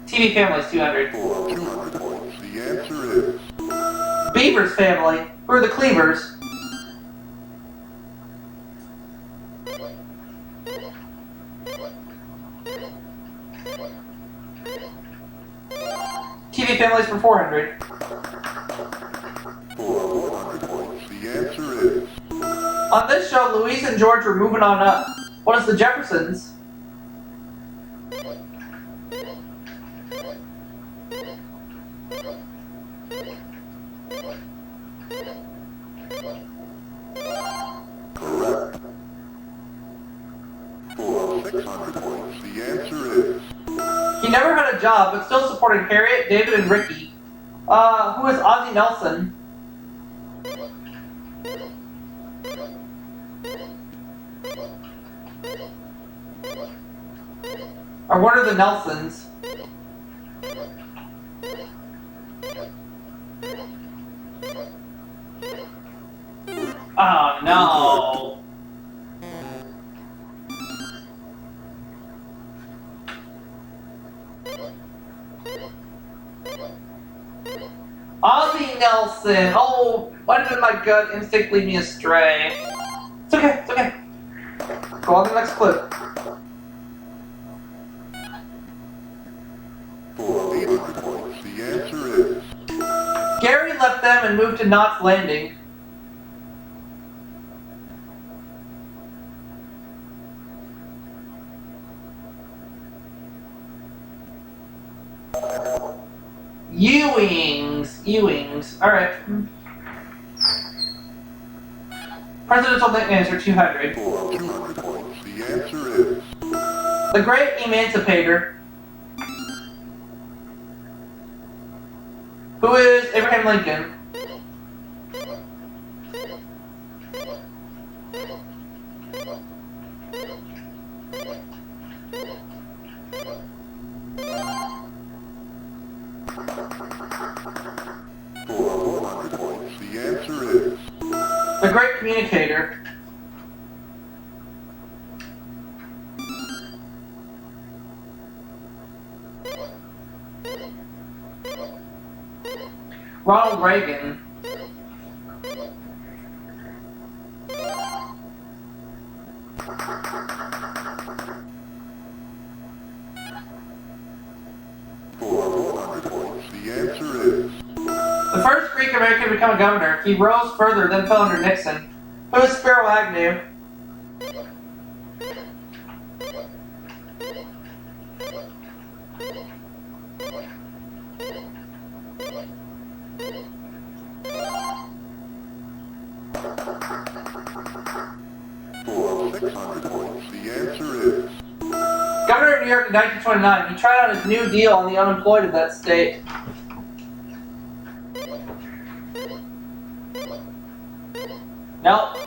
TV Family's 200. For 200 points, the answer is Beaver's Family. Who are the Cleavers? TV Family's for 400. for 100 points, the answer is On this show, Louise and George were moving on up. What is the Jeffersons? correct. For 600 points, the answer is He never had a job, but still supported Harriet, David, and Ricky. Who is Ozzie Nelson? Or what are the Nelsons? Oh no! Ozzie Nelson! Oh, why did my gut instinct lead me astray? It's okay, it's okay. Go on to the next clip. for 800 points, the answer is Gary left them and moved to Knott's Landing. Ewings. Alright. Presidential nicknames are 200. for 200 points, the answer is The Great Emancipator. Who is Abraham Lincoln? for 100 points, the answer is The Great Communicator. Ronald Reagan. for 100 points, the answer is The first Greek American to become a governor. He rose further, then fell under Nixon. Who is Spiro Agnew? for 600 points, the answer is Governor of New York in 1929. He tried out his New Deal on the unemployed of that state. Nope.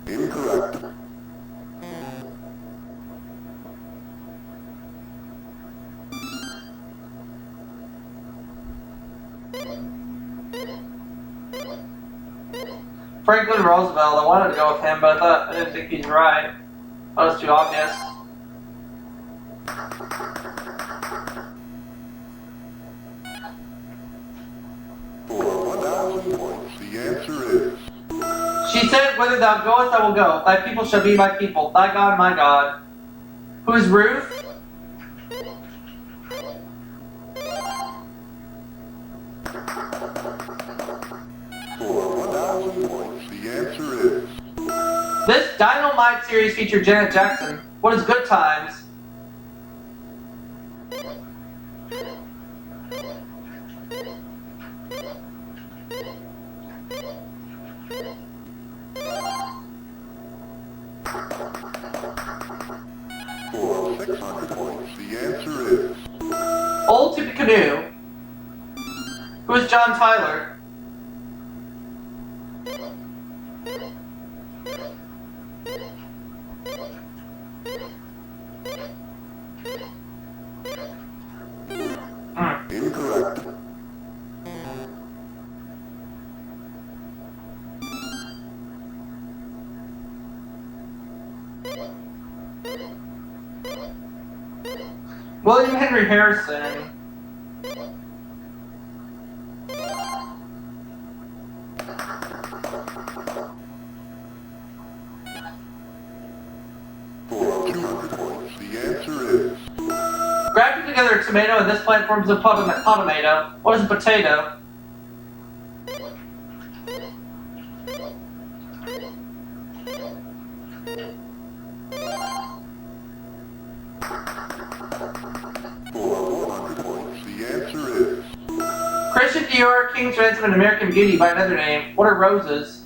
incorrect. Franklin Roosevelt. I wanted to go with him, but I didn't think he's right. That was too obvious. 1,000 points. The answer is... She said, whither thou goest, I will go. Thy people shall be my people. Thy God, my God. Who is Ruth? For 1,000 points. The answer is... This Dynamite series featured Janet Jackson. What is Good Times? For 600 points. The answer is... Old Tippy Canoe. Who is John Tyler? Incorrect. William Henry Harrison. For 200 points. The answer is... Grafting together a tomato and this plant forms a potomato. What is a potato? For 100 points. The answer is... Christian Dior, King's Ransom, and American Beauty by another name. What are roses?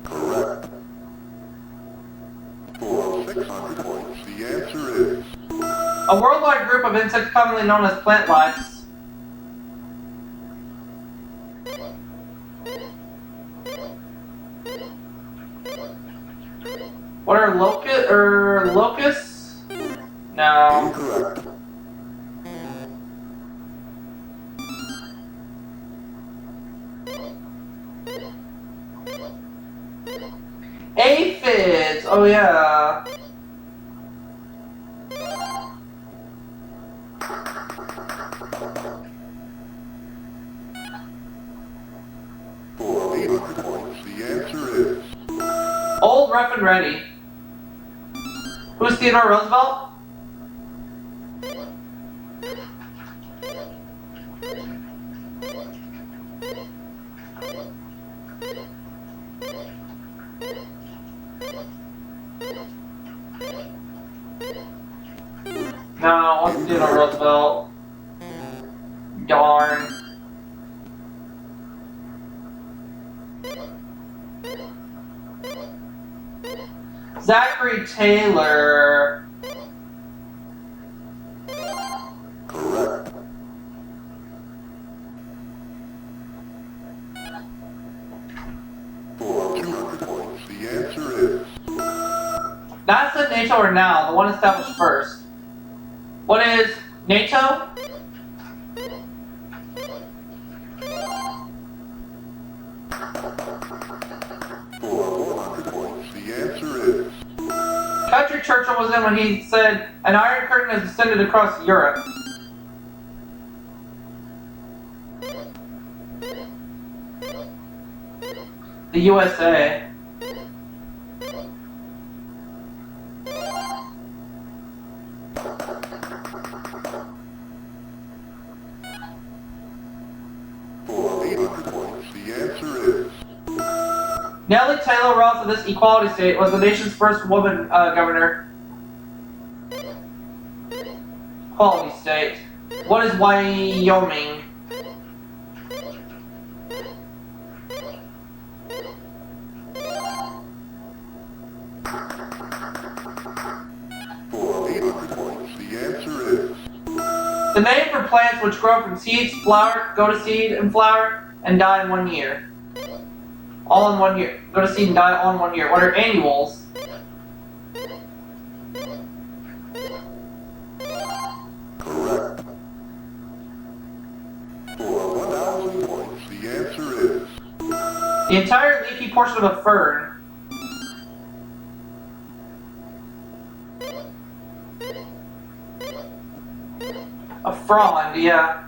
Correct. For 600 points. The answer is... A worldwide group of insects commonly known as plant lice. What are locusts? No. Incorrect. Aphids. Oh yeah. For 800 points. The answer is... Old, rough, and ready. Who's Theodore Roosevelt? No, what's Theodore Roosevelt? Darn. Zachary Taylor. Correct. For 200 points. The answer is... NASA, NATO, or now? The one established first. What is NATO? For 100 points. The answer is... Country Churchill was in when he said, an iron curtain has descended across Europe. The USA. For 800 points. The answer is... Nellie Taylor Ross of this equality state was the nation's first woman governor. Equality state. What is Wyoming? For 800 points. The answer is... The name for plants which grow from seeds, flower, go to seed and flower, and die in 1 year. All in 1 year. Go to seed and die all in 1 year. What are annuals? Correct. For 1,000 points. The answer is... The entire leafy portion of a fern. A frond, yeah.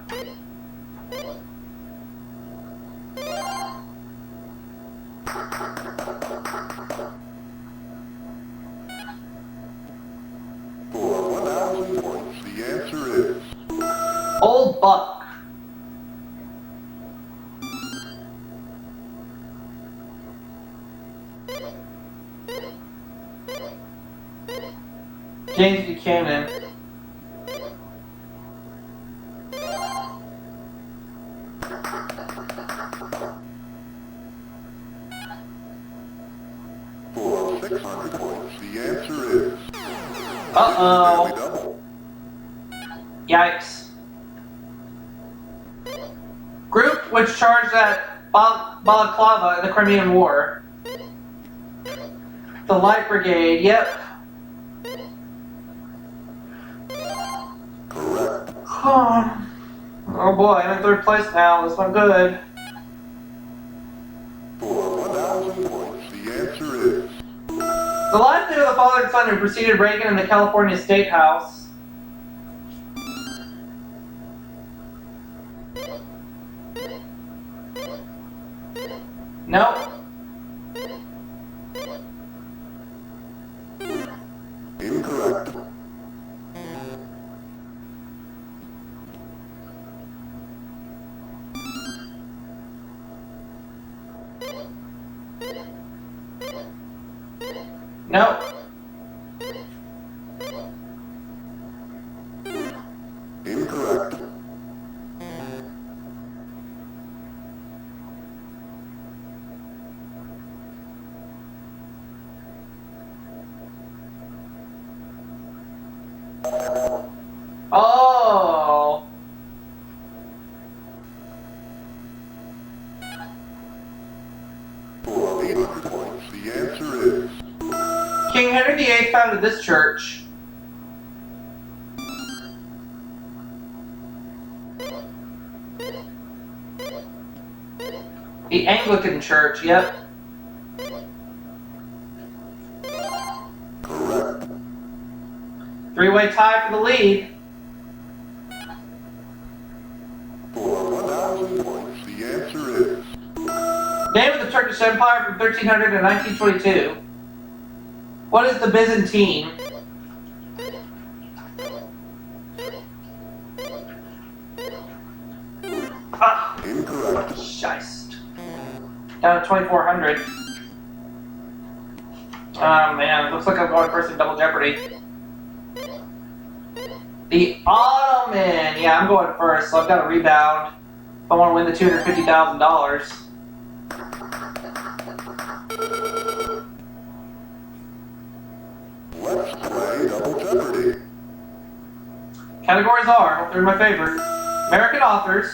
For 1,000 points, the answer is Old buck. James Buchanan. for 600 points, the answer is Uh-oh. double. Yikes. Group which charged at Balaclava in the Crimean War. The Light Brigade, yep. Correct. Oh boy, I'm in 3rd place now. That's not good. For 1,000 points, the answer is The last name of the father and son who preceded Reagan in the California State House. Nope. incorrect. Nope. Incorrect. Oh. For 800 points, the answer is King Henry VIII founded this church. The Anglican Church, yep. correct. 3-way tie for the lead. For 1,000 points, the answer is Name of the Turkish Empire from 1300 to 1922. What is the Byzantine? Ah, incorrect. shiced. Down to 2400. Oh man, looks like I'm going first in Double Jeopardy. The Ottoman! Yeah, I'm going first, so I've got to rebound if I want to win the $250,000. Let's play Double Jeopardy. Categories are, hope they're in my favor, American authors,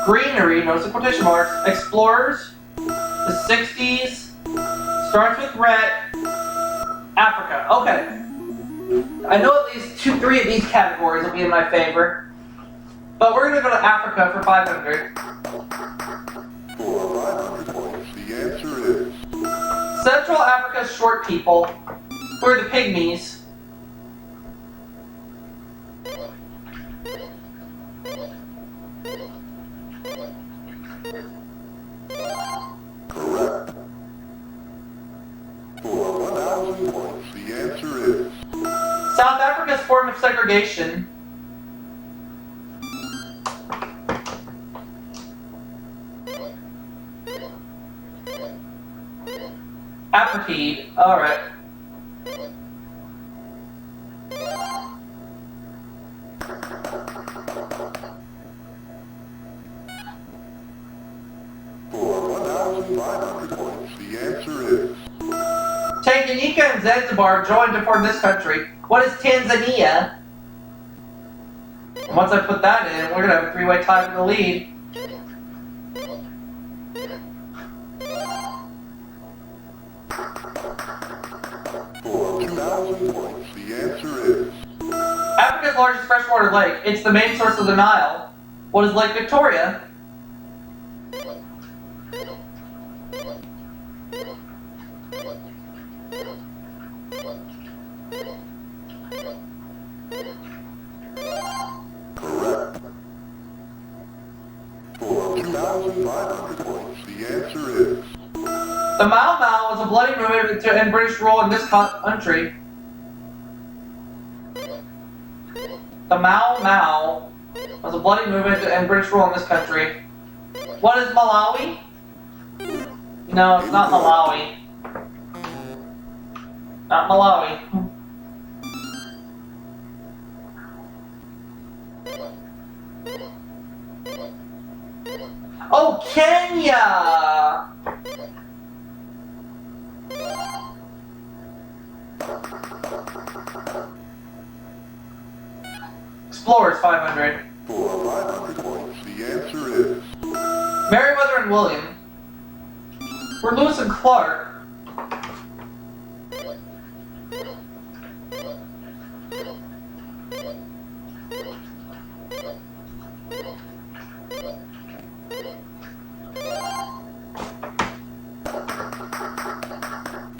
greenery, notice the quotation marks, explorers, the 60s, starts with red, Africa. Okay. I know at least 3 of these categories will be in my favor, but we're going to go to Africa for 500. For 500 points, the answer is Central Africa's short people, who are the pygmies. correct. For 1,000 points, the answer is South Africa's form of segregation. Apartheid. Alright. for 1,500 points, the answer is Tanganyika and Zanzibar joined to form this country. What is Tanzania? And once I put that in, we're going to have a 3-way tie for the lead. for 2,000 points, the answer is Africa's largest freshwater lake. It's the main source of the Nile. What is Lake Victoria? correct. 1,500 points. The answer is... The Mau Mau was a bloody movement in British rule in this country. The Mau Mau was a bloody movement in British rule in this country. What is Malawi? No, it's not Malawi. Not Malawi. Oh, Kenya! Explorers 500. For 500 points, the answer is... Meriwether and William. We're Lewis and Clark.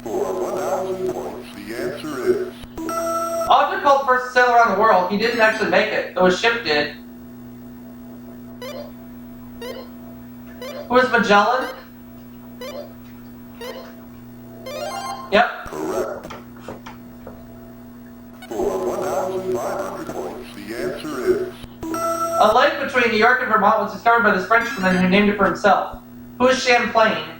For 1,000 points, the answer is... Ogden called the first to sail around the world. He didn't actually make it, though his ship did. Who is Magellan? Yep. Correct. For 1,500 points, the answer is... A lake between New York and Vermont was discovered by this Frenchman who named it for himself. Who is Champlain?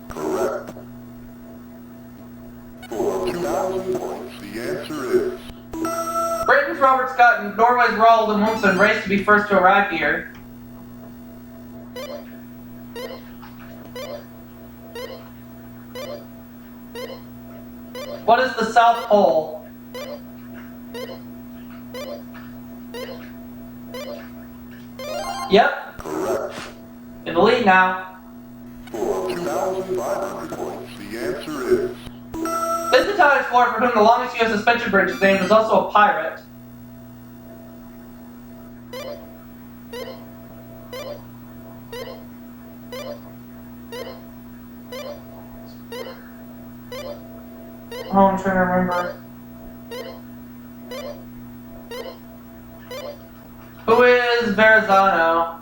Correct. For 2,000 points, the answer is... Britain's Robert Scott and Norway's Roald Amundsen raced to be first to arrive here. What is the South Pole? Yep. Correct. In the lead now. For 2,500 points, the answer is... This Italian explorer for whom the longest U.S. suspension bridge is named was also a pirate. Oh, I'm trying to remember. Who is Verrazano?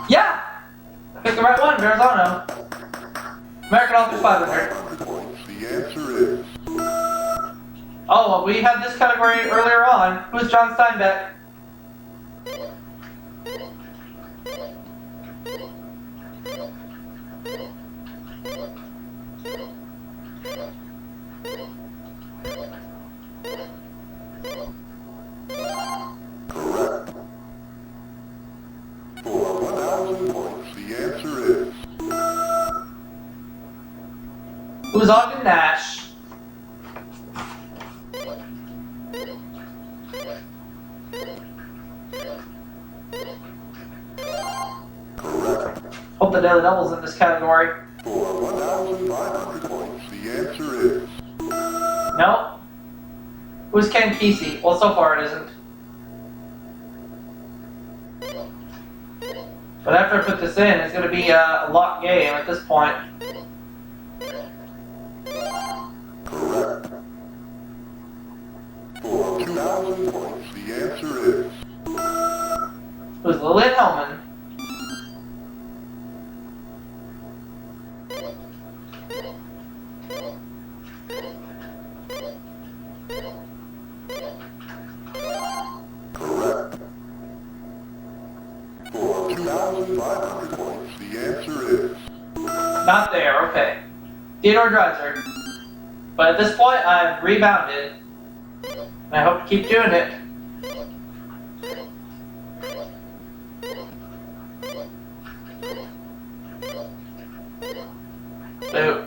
Yeah! I picked the right one, Verrazano. American Authors 500. 500 points, the answer is... Oh, well, we had this category earlier on. Who's John Steinbeck? Correct. For 1,000 points, the answer is... Who's Ogden Nash? Correct. Hope the Daily Double's in this category. For 1,500 points, the answer is... No? Who's Ken Kesey? Well, so far it isn't. But after I put this in, it's going to be a lock game at this point. Correct. For 2,000 points, the answer is... Who's Lillian Hellman? Correct. For 2,500 points, the answer is... Not there, okay. Theodore Dreiser. But at this point, I've rebounded. And I hope to keep doing it. Boo.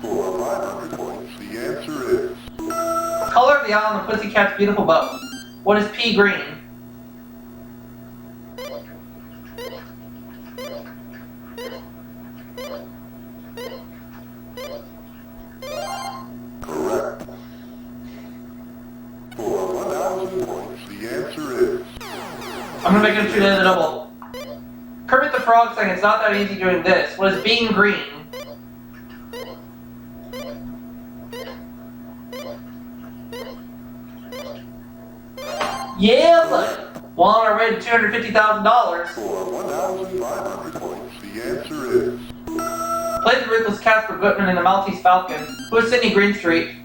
For 500 points, the answer is... Color of the island of Pussycat's beautiful bow. What is pea green? Correct. For 1,000 points, the answer is... I'm gonna make it a two-daily double. Kermit the Frog saying it's not that easy doing this. What is being green? Yeah, buddy. Well, on our way to $250,000. For 1,500 points, the answer is... Play the ruthless Casper Gutman in the Maltese Falcon. Who is Sidney Greenstreet?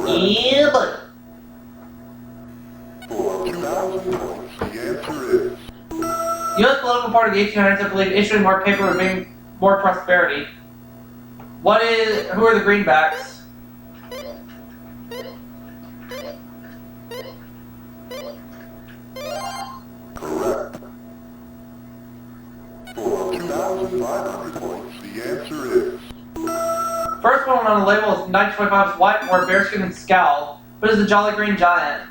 Yeah, buddy. For 2,000 points, the answer is... U.S. political party of the 1800s, I believe, issuing more paper would bring more prosperity. Who are the greenbacks? Correct. For 2,500 points, the answer is... First one on the label is 1925's white, wore bearskin and scowl. What is the Jolly Green Giant?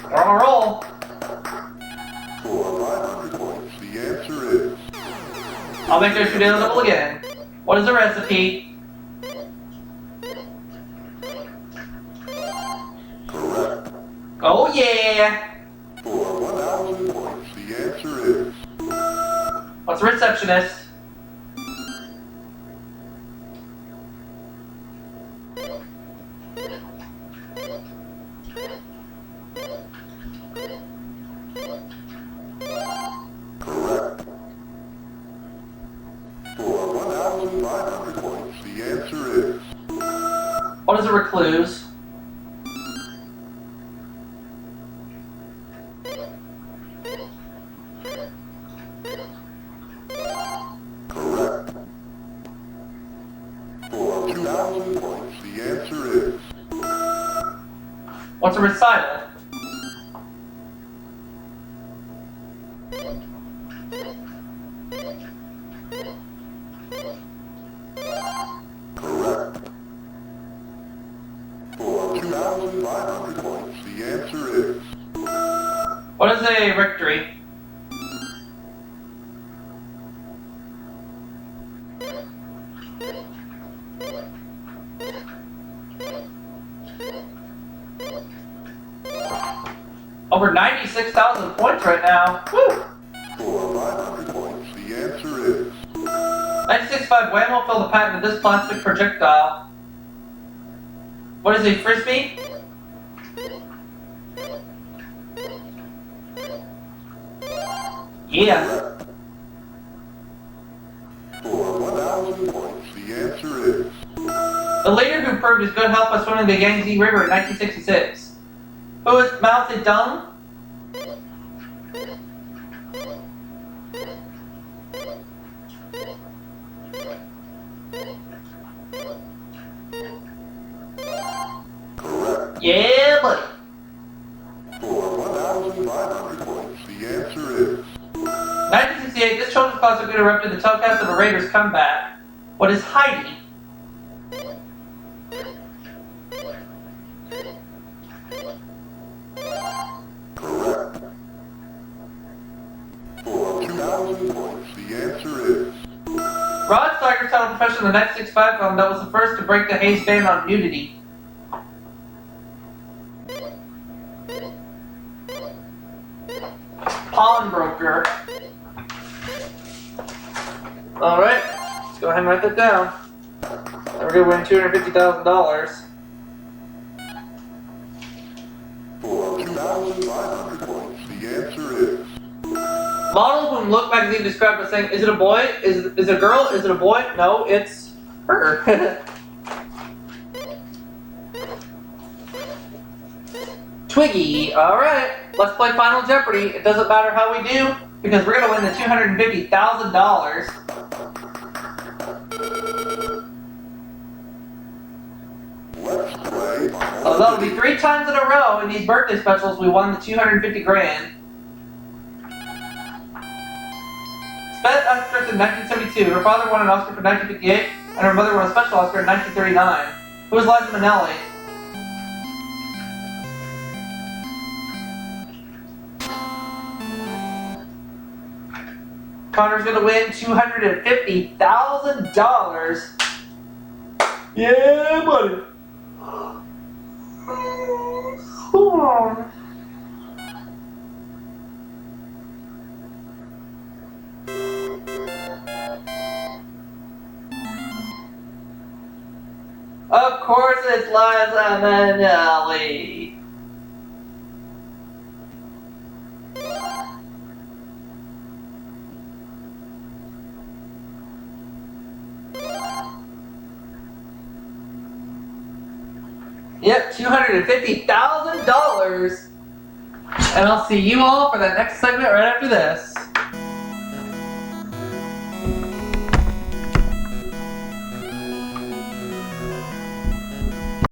We're on a roll. For 500 points, the answer is... I'll make those two daily double again. What is the recipe? Correct. Oh yeah! For 1,000 points, the answer is... What's a receptionist? Correct. For 1,500 points, the answer is... What is a recluse? Correct. For 2,000 points, the answer is... What's a recital? Correct. For 2,500 points, the answer is... What is a rectory? Over 96,000 points right now. Woo! For 500 points, the answer is... 1965 Whammy filled the patent with this plastic projectile. What is a frisbee? Yeah. Correct. For 1,000 points, the answer is... The leader who proved his good health by swimming the Yangtze River in 1966. Who is Mao Zedong? Correct. Yeah, buddy. For 1,500 points, the answer is... 1968, this children's classic interrupted the telecast of a Raiders comeback. What is Heidi? Correct. For 2,000 points, the answer is... Rod Steiger's title profession in the 1965 film that was the first to break the Hayes ban on nudity. Pawnbroker. Alright, let's go ahead and write that down. And we're gonna win $250,000. For 2,500 points, the answer is... Model whom Look magazine described as saying, is it a boy? Is it a girl? Is it a boy? No, it's her. Twiggy. Alright, let's play Final Jeopardy. It doesn't matter how we do, because we're going to win the $250,000. Let's play... So that'll be 3 times in a row in these birthday specials we won the $250 grand. Best Actress in 1972. Her father won an Oscar for 1958, and her mother won a special Oscar in 1939. Who was Liza Minnelli? Connor's gonna win $250,000. Yeah, buddy. Hold on. Of course it's Liza Minnelli. Yep, $250,000. And I'll see you all for the next segment right after this.